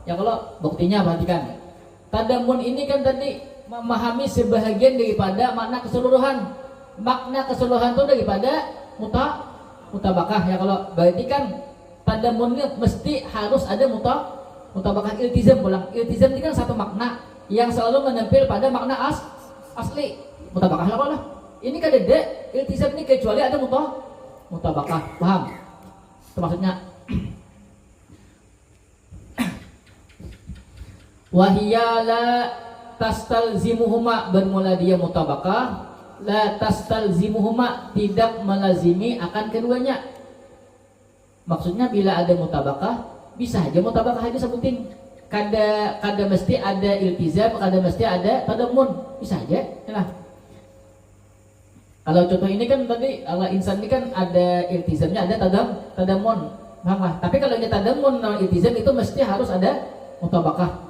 Ya kalau buktinya perhatikan. Tadamun ini kan tadi memahami sebahagian daripada makna keseluruhan. Makna keseluruhan itu daripada mutabakah. Ya kalau berarti kan tadamun ini mesti harus ada mutabakah iltizam pulang. Iltizam ini kan satu makna yang selalu menempel pada makna asli. Mutabakah lah. Ini kan ada iltizam ini kecuali ada mutabakah. Paham? Itu maksudnya. Wahia la tastalzimuhuma, bermula dia mutabakah, la tastalzimuhuma tidak melazimi akan keduanya. Maksudnya bila ada mutabakah bisa aja mutabakah itu sebutin. Kada mesti ada iltizam, kada mesti ada tadammun, bisa aja. Nah, kalau contoh ini kan tadi Allah insan ini kan ada iltizamnya, ada tadammun, paham lah. Tapi kalau ada tadammun non iltizam itu mesti harus ada mutabakah.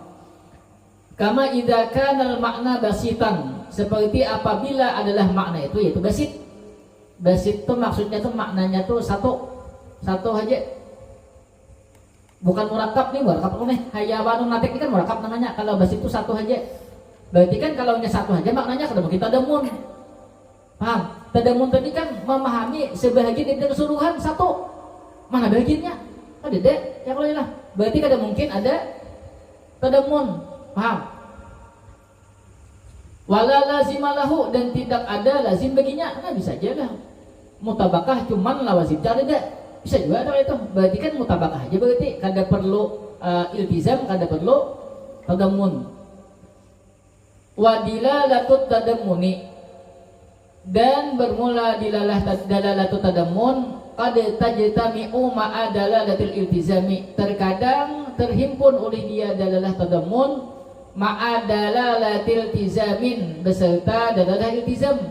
Kama idza kana al-makna basitan, seperti apabila adalah makna itu yaitu basit. Basit itu maksudnya tuh maknanya tuh satu aja. Bukan murakab nih, murakab nih. Hayawanun natik ini kan murakab namanya. Kalau basit itu satu aja. Berarti kan kalau hanya satu aja maknanya kada mungkin tadamun. Paham? Tadamun tadi kan memahami sebahagian dari keseluruhan satu. Mana bagiannya? Ada deh. Ya kalau lah. Berarti kada mungkin ada tadamun. Paham? Wala lazimalahu, dan tidak ada lazim baginya. Nah bisa aja lah. Mutabakah cuman lawazim ada deh. Bisa juga ada itu. Berarti kan mutabakah aja berarti. Kada perlu iltizam, kada perlu tadamun. Wadilalatut tadamuni, dan bermula dalalatut tadamun qad tajtami'u ma'a dalalatil iltizami, terkadang terhimpun oleh dia dalalah tadamun ma'a dalalatil iltizamin, beserta dalalah iltizam,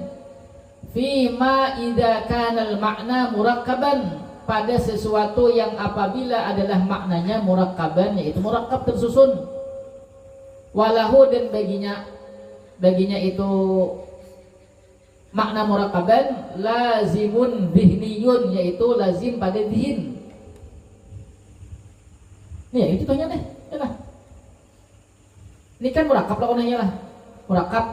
fi ma idza kana al makna murakkaban, pada sesuatu yang apabila adalah maknanya murakkaban, yaitu murakkab tersusun. Walahu, dan baginya itu makna murakkaban lazimun dhihniyun, yaitu lazim pada dhihin. Nih ya, itu contohnya deh, ya lah. Ini kan murakkab lah konanya lah, murakkab.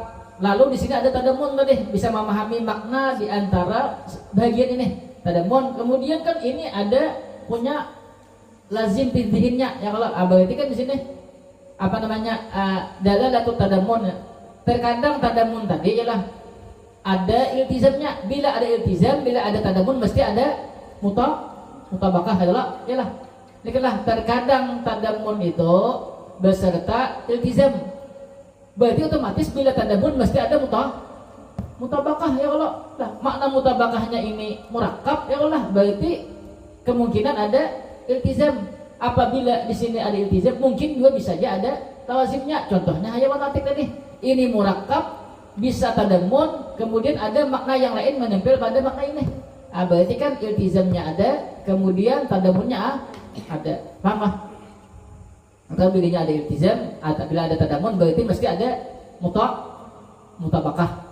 Lalu di sini ada tadamun tadi, bisa memahami makna di antara bagian ini tadamun. Kemudian kan ini ada punya lazim dhihinnya, ya kalau berarti kan di sini apa namanya dalalatut tadamun. Terkadang tadamun tadi ialah ada iltizamnya. Bila ada iltizam, bila ada tadamun, mesti ada mutabakah adalah ialah. Inilah terkadang tadamun itu beserta iltizam. Berarti otomatis bila tadamun mesti ada mutabakah, ya Allah. Nah, makna mutabakahnya ini murakkab, ya Allah. Berarti kemungkinan ada iltizam. Apabila di sini ada iltizam, mungkin juga bisa aja ada lazimnya. Contohnya hayawan atik tadi. Ini murakkab, bisa tadamun, kemudian ada makna yang lain menempel pada makna ini. Berarti kan iltizamnya ada, kemudian tadamunnya ada. Paham lah? Atau bila ada iltizam, atau bila ada tadamun, berarti mesti ada mutabakah.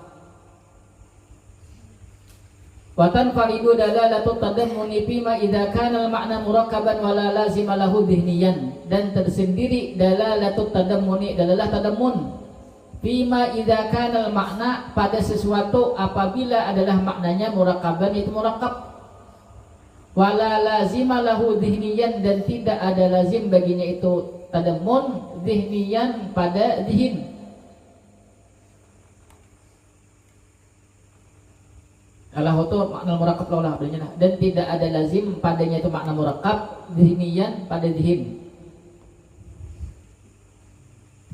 Watan faridu dalalatu tadammuni fima idza kana al-ma'na murakkaban wala lazima lahu dhihniyan, dan tersendiri dalalatu tadammuni, dalalah tadammun fima idza kana al-ma'na, pada sesuatu apabila adalah maknanya murakkaban, itu murakkab. Wala lazima lahu dhihniyan, dan tidak ada lazim baginya itu tadammun dhihniyan pada dhihin. Kalau itu makna murakkab laulah adanya, dan tidak ada lazim padanya itu makna murakkab dhihniyan pada dhihin.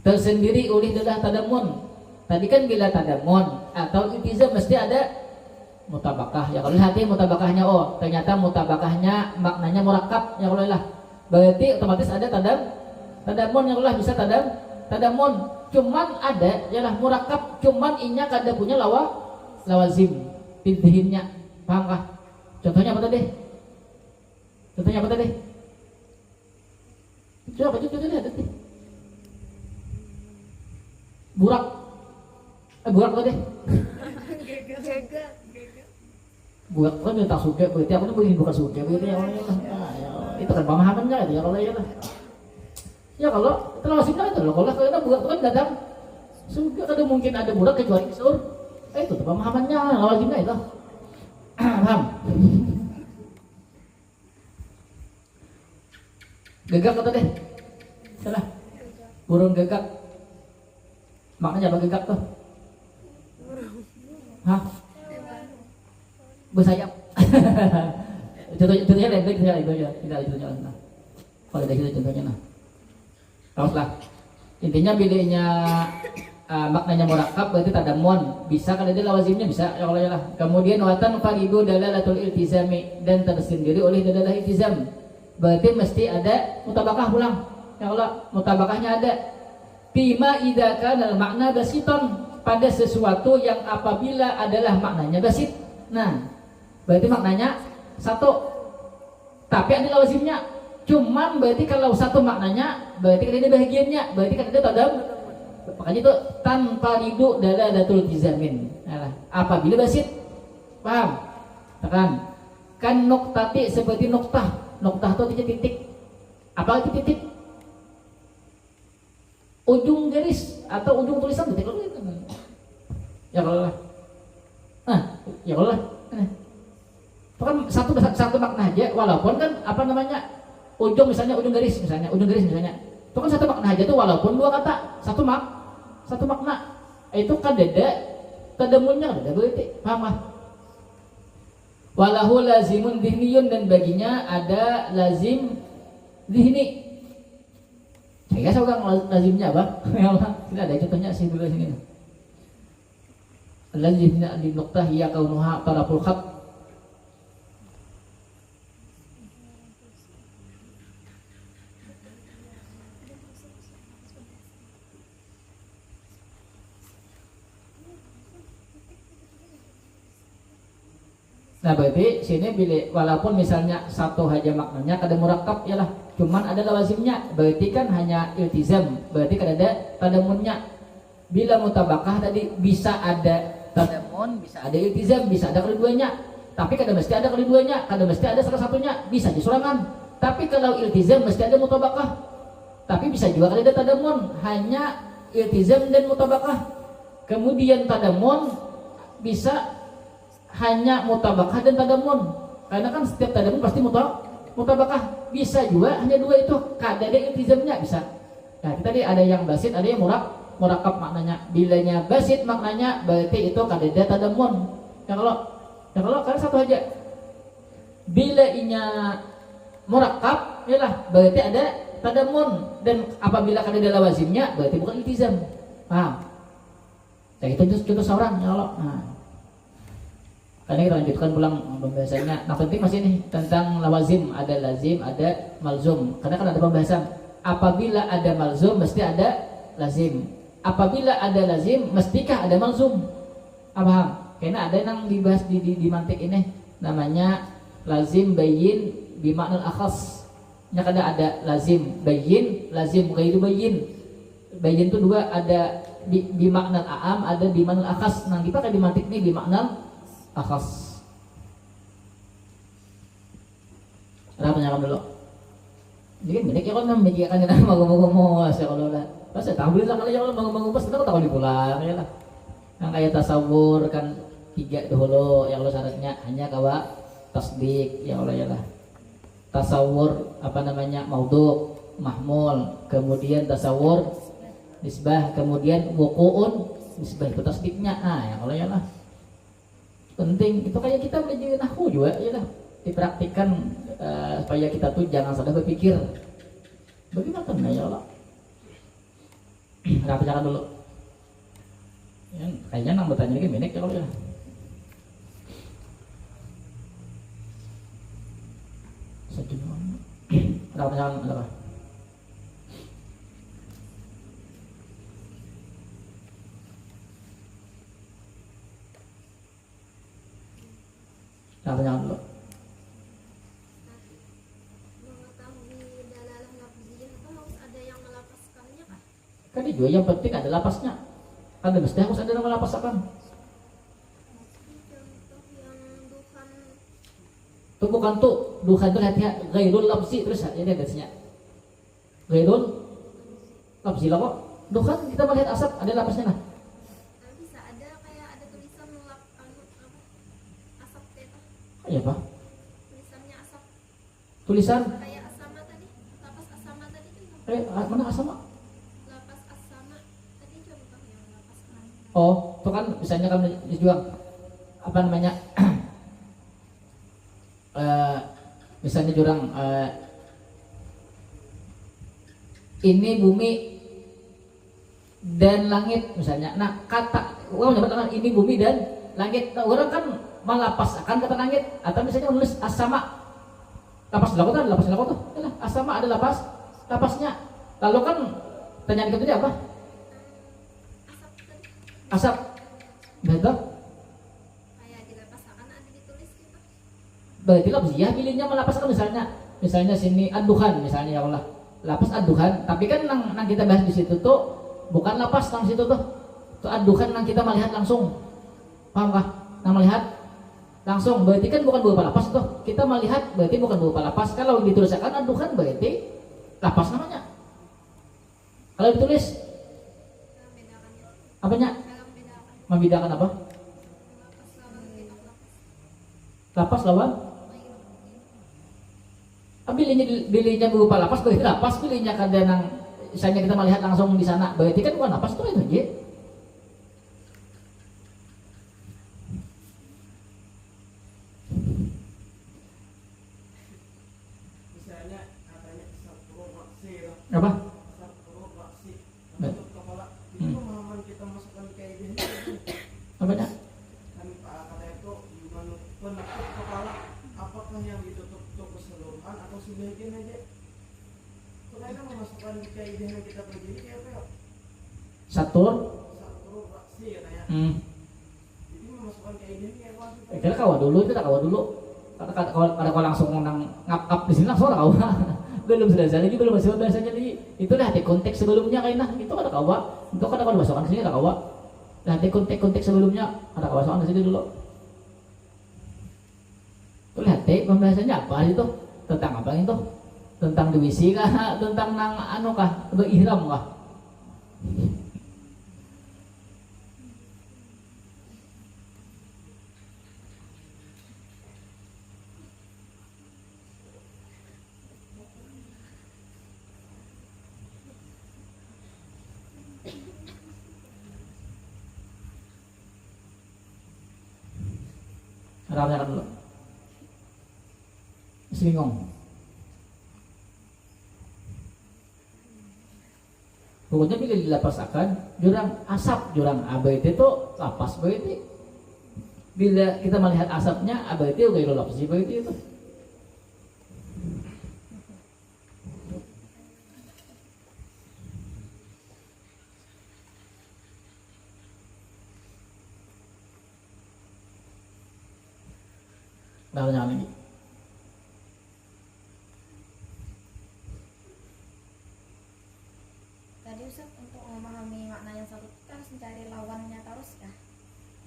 Tersendiri oleh dalah tadamun. Tadi kan bila tadamun atau iltizam mesti ada mutabakah. Ya kalau hati mutabakahnya, oh ternyata mutabakahnya maknanya murakkab, ya kalau lah. Berarti otomatis ada tadamun, ya Allah, bisa tadamun. Cuman ada yalah murakkab, cuman inya kada punya lawazim pidhinnya. Paham kah? Contohnya apa tadi? Coba contohnya ada tadi. Burak apa deh? Burak kan dia tak suka, berarti aku ini bukan suka, berarti yang itu kan pemahamannya itu ya kalau ya lah. Ya kalau terlalu simpel itu loh, kalau karena burak itu kan datang suka, ada mungkin ada burak kecuali sur. Itu tuh pemahamannya, lawazimnya itu. Paham? Gegak kata deh, salah. Burung gegak. Maknanya apa gegak tuh? Hah? Bersayap. Contohnya lain, tidak contohnya. Nah, kalau dari situ contohnya nah. Teruslah. Intinya bilanya maknanya murakkab berarti tadamun, bisa kalau ada lawazimnya bisa, ya kalau ya lah. Kemudian watan faridu dalalatul iltizami, dan tersendiri oleh dalalah iltizam. Berarti mesti ada mutabakah pulang. Ya Allah, mutabakahnya ada. Bima idza kana al-makna basiton, pada sesuatu yang apabila adalah maknanya basit. Nah, berarti maknanya satu, tapi ada lawazimnya. Cuman berarti kalau satu maknanya, berarti kan ada bahagiannya, berarti kan ada tadam. Makanya itu tanpa ridu dalalatul iltizamin. Nah, apabila basit, paham? Tekan. Kan noktati seperti noktah. Noktah itu titik. Apa itu titik? Ujung garis atau ujung tulisan titik itu. Ya kalau lah. Nah, ya Allah. Itu kan satu makna aja, walaupun kan apa namanya ujung misalnya ujung garis misalnya, itu kan satu makna aja tuh walaupun dua kata, satu makna. Itu kan tadamunnya ada berarti, paham lah. Walahu lazimun dhihniyun, dan baginya ada lazim dhihni. Saya seorang lazimnya apa? Ya Allah, tidak ada contohnya sih dulu sini. Lazimnya di nuqtah hiya kaunuha taraful khat. Nah berarti sini walaupun misalnya satu aja maknanya kada murakkab ya lah, cuman ada lawazimnya, berarti kan hanya iltizam, berarti kada ada tadamunnya. Bila mutabakah tadi bisa ada tadamun, bisa ada iltizam, bisa ada keduanya, tapi kada mesti ada keduanya, kada mesti ada salah satunya, bisa disurangan. Tapi kalau iltizam mesti ada mutabakah, tapi bisa juga kada ada tadamun, hanya iltizam dan mutabakah. Kemudian tadamun bisa hanya mutabakah dan tadamun, karena kan setiap tadamun pasti mutabakah. Bisa juga hanya dua itu, kada ada iltizamnya bisa. Nah tadi ada yang basit, ada yang murakab maknanya. Bilanya basit maknanya berarti itu kada ada tadamun. Ya kalau kan satu aja. Bila inya murakab yalah berarti ada tadamun, dan apabila kada ada lawazimnya berarti bukan iltizam. Paham? Nah itu contoh seorang ya Allah. Nah, karena kita lanjutkan pulang pembahasannya. Nah penting masih nih tentang lawazim, ada lazim, ada malzum. Karena kan ada pembahasan. Apabila ada malzum mesti ada lazim. Apabila ada lazim mestikah ada malzum. Paham? Karena ada yang dibahas di mantik ini namanya lazim bayyin bimakna akhas. Ya kada ada lazim bayyin, lazim ghairu bayyin. Bayyin itu dua, ada bimakna a'am, ada bimakna akhas. Nah dipakai di mantik ini bimakna akhas. Ada penyakan dulu. Jadi minik ya kalau memikirkan kita mau saya kalau lah. Pas saya tahu bilang kalau ya kalau bangun pas kita tahu dipulang ya lah. Yang kayak tasawur kan 3 dulu yang lo syaratnya hanya kawa tasdik ya Allah ya lah. Tasawur apa namanya maudhu, mahmul, kemudian tasawur nisbah, kemudian wuqu'un nisbah itu tasdiknya. Nah ya Allah ya lah. Penting itu kayak kita belajar nahwu juga ya lah, dipraktikkan supaya kita tuh jangan salah berpikir bagaimana ya Allah. Nggak percaya dulu ya, kayaknya nang bertanya lagi menek ya kalau ya sejenak nggak percaya apa jangan dulu. Mengetahui dalalah lafziyah itu harus ada yang melapaskannya kan? Kan itu yang penting ada lapasnya. Kan mesti harus ada yang melapaskan. Contoh yang duhan Itu bukan tuh, duhan itu lihat ghairul lapsi terus ya dia garisnya. Ghairul lapsi lah kok. Duhan kita melihat asap ada lapasnya nah. bisa ada kayak ada tulisan asap teta, Iya Pak. tulisannya asap Tulisan kayak asama tadi, lapas asama tadi kan mana asama? lapas asama tadi contoh yang lapas kan. Oh, itu kan misalnya kan dijual apa namanya? Misalnya jurang ini bumi dan langit misalnya. Nah, kata orang menyebutkan ini bumi dan langit. Nah, orang kan malapas akan kata langit atau misalnya menulis asama. Lapas dilakukan, yalah, asama ada lapasnya. Lalu kan pertanyaan kita apa? Asap tadi Asap. Betul. kayak dilapasakan ada ditulis gitu. Berarti lapsiyah pilihnya melapaskan misalnya sini aduhan misalnya ya Allah. Lapas aduhan, tapi kan nang kita bahas di situ tuh bukan lapas nang situ tuh. Tuh aduhan nang kita melihat langsung. Paham kah? Nang melihat langsung berarti kan bukan berupa lapas tuh. Kita melihat berarti bukan berupa lapas. Kalau dituliskan aduhan berarti lapas namanya. Kalau ditulis Dalam bedakannya apanya? dalam bedakan Membedakan apa? lapas lawan Lapas lawan Bilinya berupa lapas, berarti lapas bilinya kadang nang misalnya kita melihat langsung di sana, berarti kan bukan lapas tuh itu aja. Misalnya katanya satpro waksi lah, Apa? satpro waksi tutup kepala itu pemahaman kita masukkan ke ide Apanya? kan kata itu penutup kepala apakah yang ditutup untuk keseluruhan atau sebagian aja itu kayaknya memasukkan ke ide yang kita pelajari kayak apa ya Satur. satpro waksi katanya jadi memasukkan ke ide kayak apa sih? Kira kawa dulu itu tak kawa dulu. Ada kau langsung ngap di sini langsung kawa. Belum selesai lagi, belum masih bahasanya lagi. Itu lah di konteks sebelumnya kayaknya itu ada kawa. Itu kan ada kau masukkan ke sini ada kawa. Nah di konteks sebelumnya ada kawa masukkan ke sini dulu. Tuh lihat deh pembahasannya apa itu? Tentang apa itu? Tentang diwisi kah? Tentang nang anu kah? Ihram kah? Ramai dulu. Masih bingung. Pokoknya bila dilapasakan jurang asap, jurang abait itu lapas berarti. Bila kita melihat asapnya abait itu kayak lapas berarti itu. Jangan lagi. Tadi Ustaz untuk memahami makna yang satu kita harus mencari lawannya terus kah?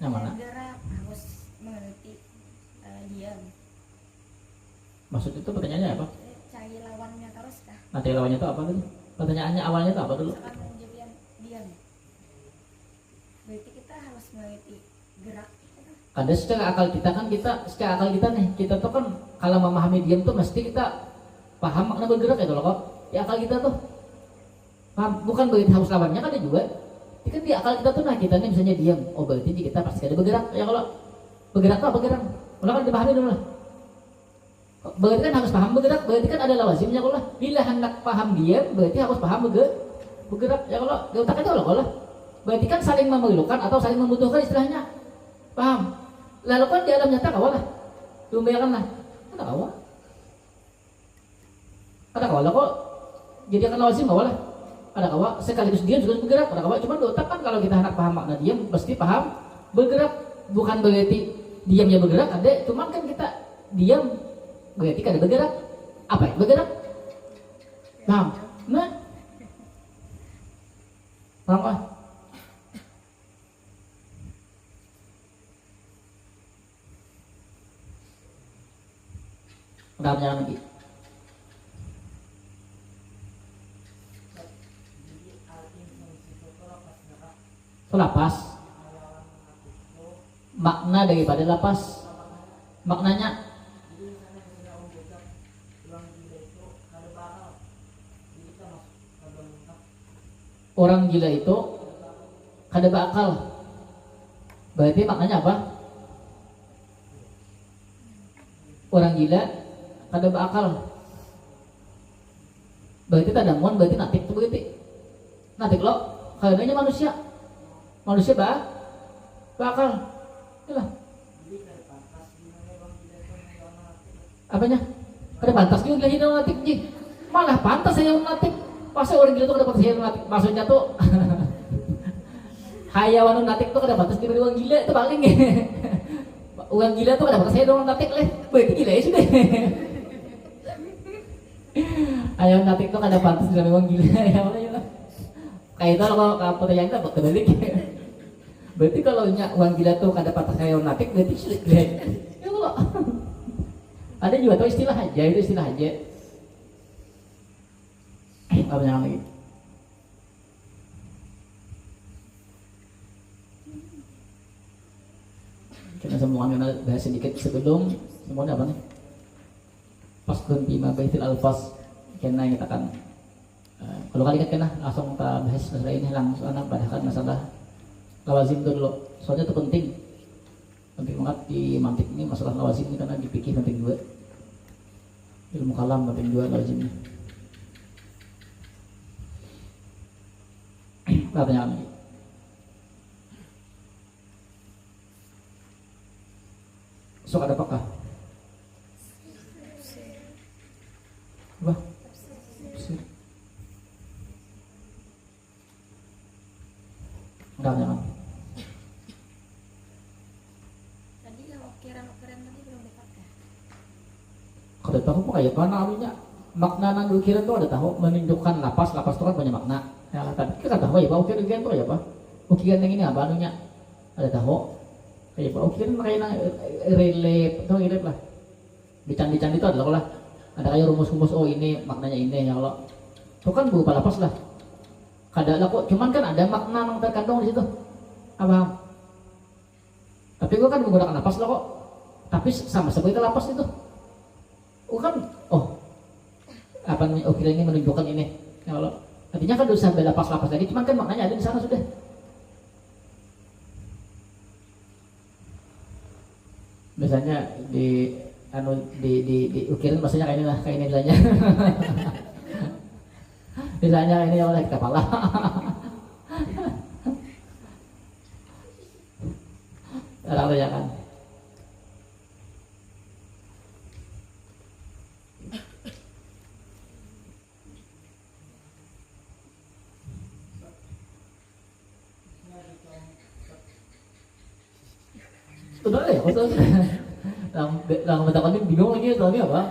Yang mana? Gerak harus mengerti diam. Maksud itu pertanyaannya apa? Cari lawannya terus kah? Nanti lawannya itu apa dulu? Pertanyaannya awalnya itu apa dulu? Misalkan menjadi diam. Berarti kita harus mengerti gerak. Ada secara akal kita kan secara akal kita nih kita tuh kan kalau memahami diam tuh mesti kita paham makna bergerak ya loh kok. Ya akal kita tuh paham, bukan berarti harus lawannya kan ada juga. Tapi kan di akal kita tuh nah kita nih misalnya diam, oh berarti kita pasti ada bergerak. Ya kalau bergerak tuh apa bergerak? Kalau kan dipahami dulu lah. Berarti kan harus paham bergerak, berarti kan ada lawazimnya kalau bila hendak paham diam berarti harus paham bergerak. Ya kalau di otak itu kalau berarti kan saling memerlukan atau saling membutuhkan istilahnya. Paham? Lalu kan di alam nyata kawan lah, diumbekan lah, ada kawan, lah kok, jadi akan lazim kawan lah, ada kawan, sekaligus diam juga bergerak, ada kawan, cuma di otak kan kalau kita hendak paham makna diam, pasti paham bergerak, bukan berarti diamnya bergerak, ada, cuman kan kita diam, berarti kan ada bergerak, apa ya bergerak, paham? Nah, paham ah? Udah jangan lagi. Itu lapas. Makna daripada lapas. Maknanya orang gila itu kada bakal. Berarti maknanya apa? Orang gila kada bakal. Berarti tak damuan, berarti natik tuh berarti. Natik lo, karenanya manusia. Manusia bakal. Itulah. Apanya? Kada pantas juga hidup natik ji. Malah pantas saya natik. Masa orang gila tuh kada pantas hidup natik. Maksudnya tuh hayawan natik tuh kada pantas diberi orang gila itu paling. Orang gila tuh kada pantas hidup natik leh. Berarti gila ya sudah. Ayam natik tuh kada pantas dengan orang gila ya mana ya. Kayak itu kalau pertanyaan itu kebalik. Berarti kalau orang gila tuh kada pantas kayak natik berarti sulit deh. Ya kalau ada juga tuh istilah aja itu istilah aja. Apa yang lagi? Kita semua bahas sedikit sebelum semuanya apa nih? Paskun bima baitil alfas kena kita kan kalau kali kena langsung kita bahas masalah ini langsung anak padahal masalah lawazim itu dulu, soalnya itu penting banget di mantik ini masalah lawazim ini karena dipikir penting juga, ilmu kalam penting juga lawazim ini. Pertanyaan lagi. Sok ada apakah? Apa? Enggak, jangan. Tadi yang ukiran-ukiran tadi belum dipakai. Kalau tahu kok kayak mana artinya makna nang ukiran itu ada tahu menunjukkan lapas itu kan punya makna. Ya, tapi kita tahu ya bahwa ukiran itu ya apa? Ukiran yang ini apa anunya? Ada tahu? Kayak bahwa ukiran kayak relief, itu relief lah. Di candi-candi itu adalah ada kayak rumus-rumus, oh ini maknanya ini ya kalau itu kan berupa lapas lah. Kadang kok cuman kan ada makna yang terkandung di situ. Apa? Tapi gua kan menggunakan lapas lah kok. Tapi sama seperti lapas itu. Kan apa namanya? Kira ini menunjukkan ini. Ya kalau artinya kan udah sampai lapas lagi, cuman kan maknanya ada di sana sudah. Misalnya di ukiran maksudnya kayak ini lah, kayak ini bilangnya. Bilangnya ini oleh kepala. Ada ya kan? Udah ya, betul. Lang mata kami bingung lagi soalnya apa?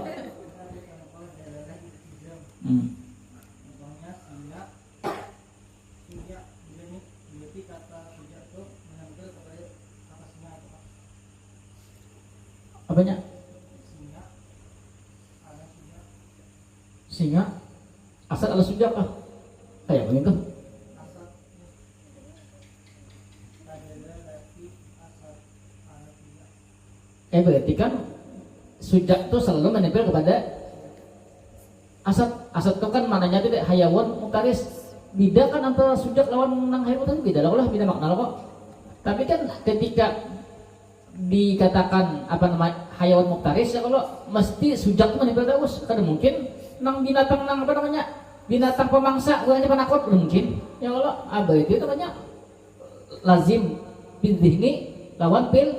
Apanya? Singa asal ala sujak kah? Kayak begitu. Berarti kan sujak itu selalu menempel kepada asad. Asad itu kan mananya tidak hayawan mutaris. Beda kan antara sujak lawan nang hayawan itu beda lah, beda makna kok. Tapi kan ketika dikatakan apa namanya hayawan mutaris ya kalau mesti sujak itu menempel terus. Kan mungkin nang binatang nang apa namanya binatang pemangsa bukannya penakut mungkin. Ya kalau itu namanya lazim bil dhihni lawan bil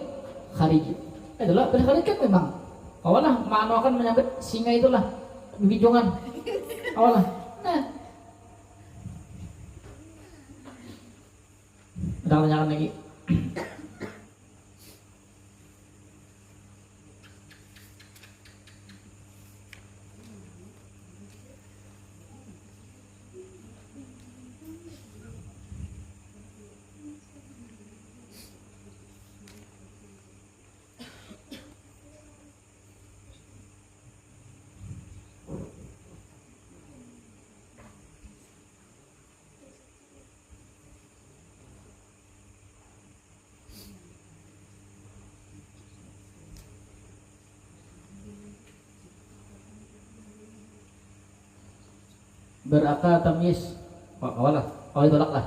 khariji. Adalah berkali kan memang awalah mano akan menyambut singa itulah bijongan awalah udah tanyakan lagi. Berakal tamyiz awalah tolak lah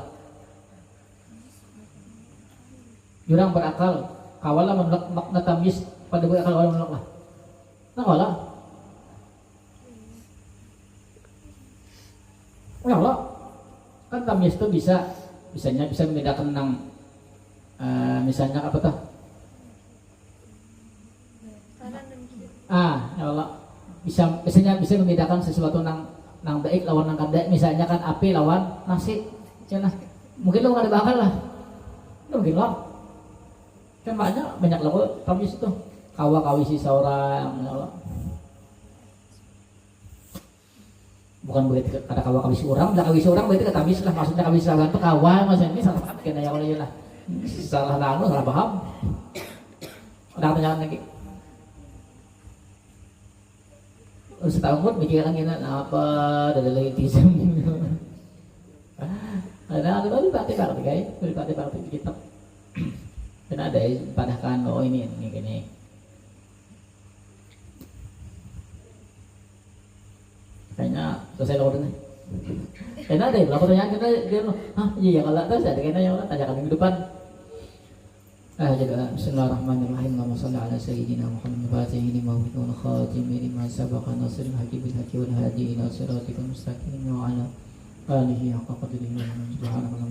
jurang berakal kawalah menolak makna tamyiz pada berakal kawalah menolak lah kawalah kawalah kan tamyiz itu bisa membedakan tentang misalnya apa tuh ya Allah bisa membedakan sesuatu nang baik lawan nang kada, misalnya kan api lawan nasi cina mungkin lo nggak ada bakal lah mungkin lo kan banyak lo tamis itu kawisi seorang ya Allah. Bukan berarti kata kawisi orang berarti kata tamis lah, maksudnya kawisi seorang itu maksudnya ini salah kena ya Allah lah salah nanggung salah paham. Udah pertanyaan lagi. Setahun mikiran gini apa dari elitism ada berarti kita dan ada padahkan ini gini Kayaknya selesai laporan nih. Kayaknya ada ya pertanyaan kita dia iya kalau terus ada kayaknya yang tanyakan minggu depan. Jadi Bismillahirrahmanirrahim. Allahumma shalli ala sayyidina Muhammad fatihi lima wa khatimi lima sabaqa nasril haqqi bil haqqi wal hadi ila siratikal mustaqim wa ala alihi haqqa qadrihi wa subhanallahi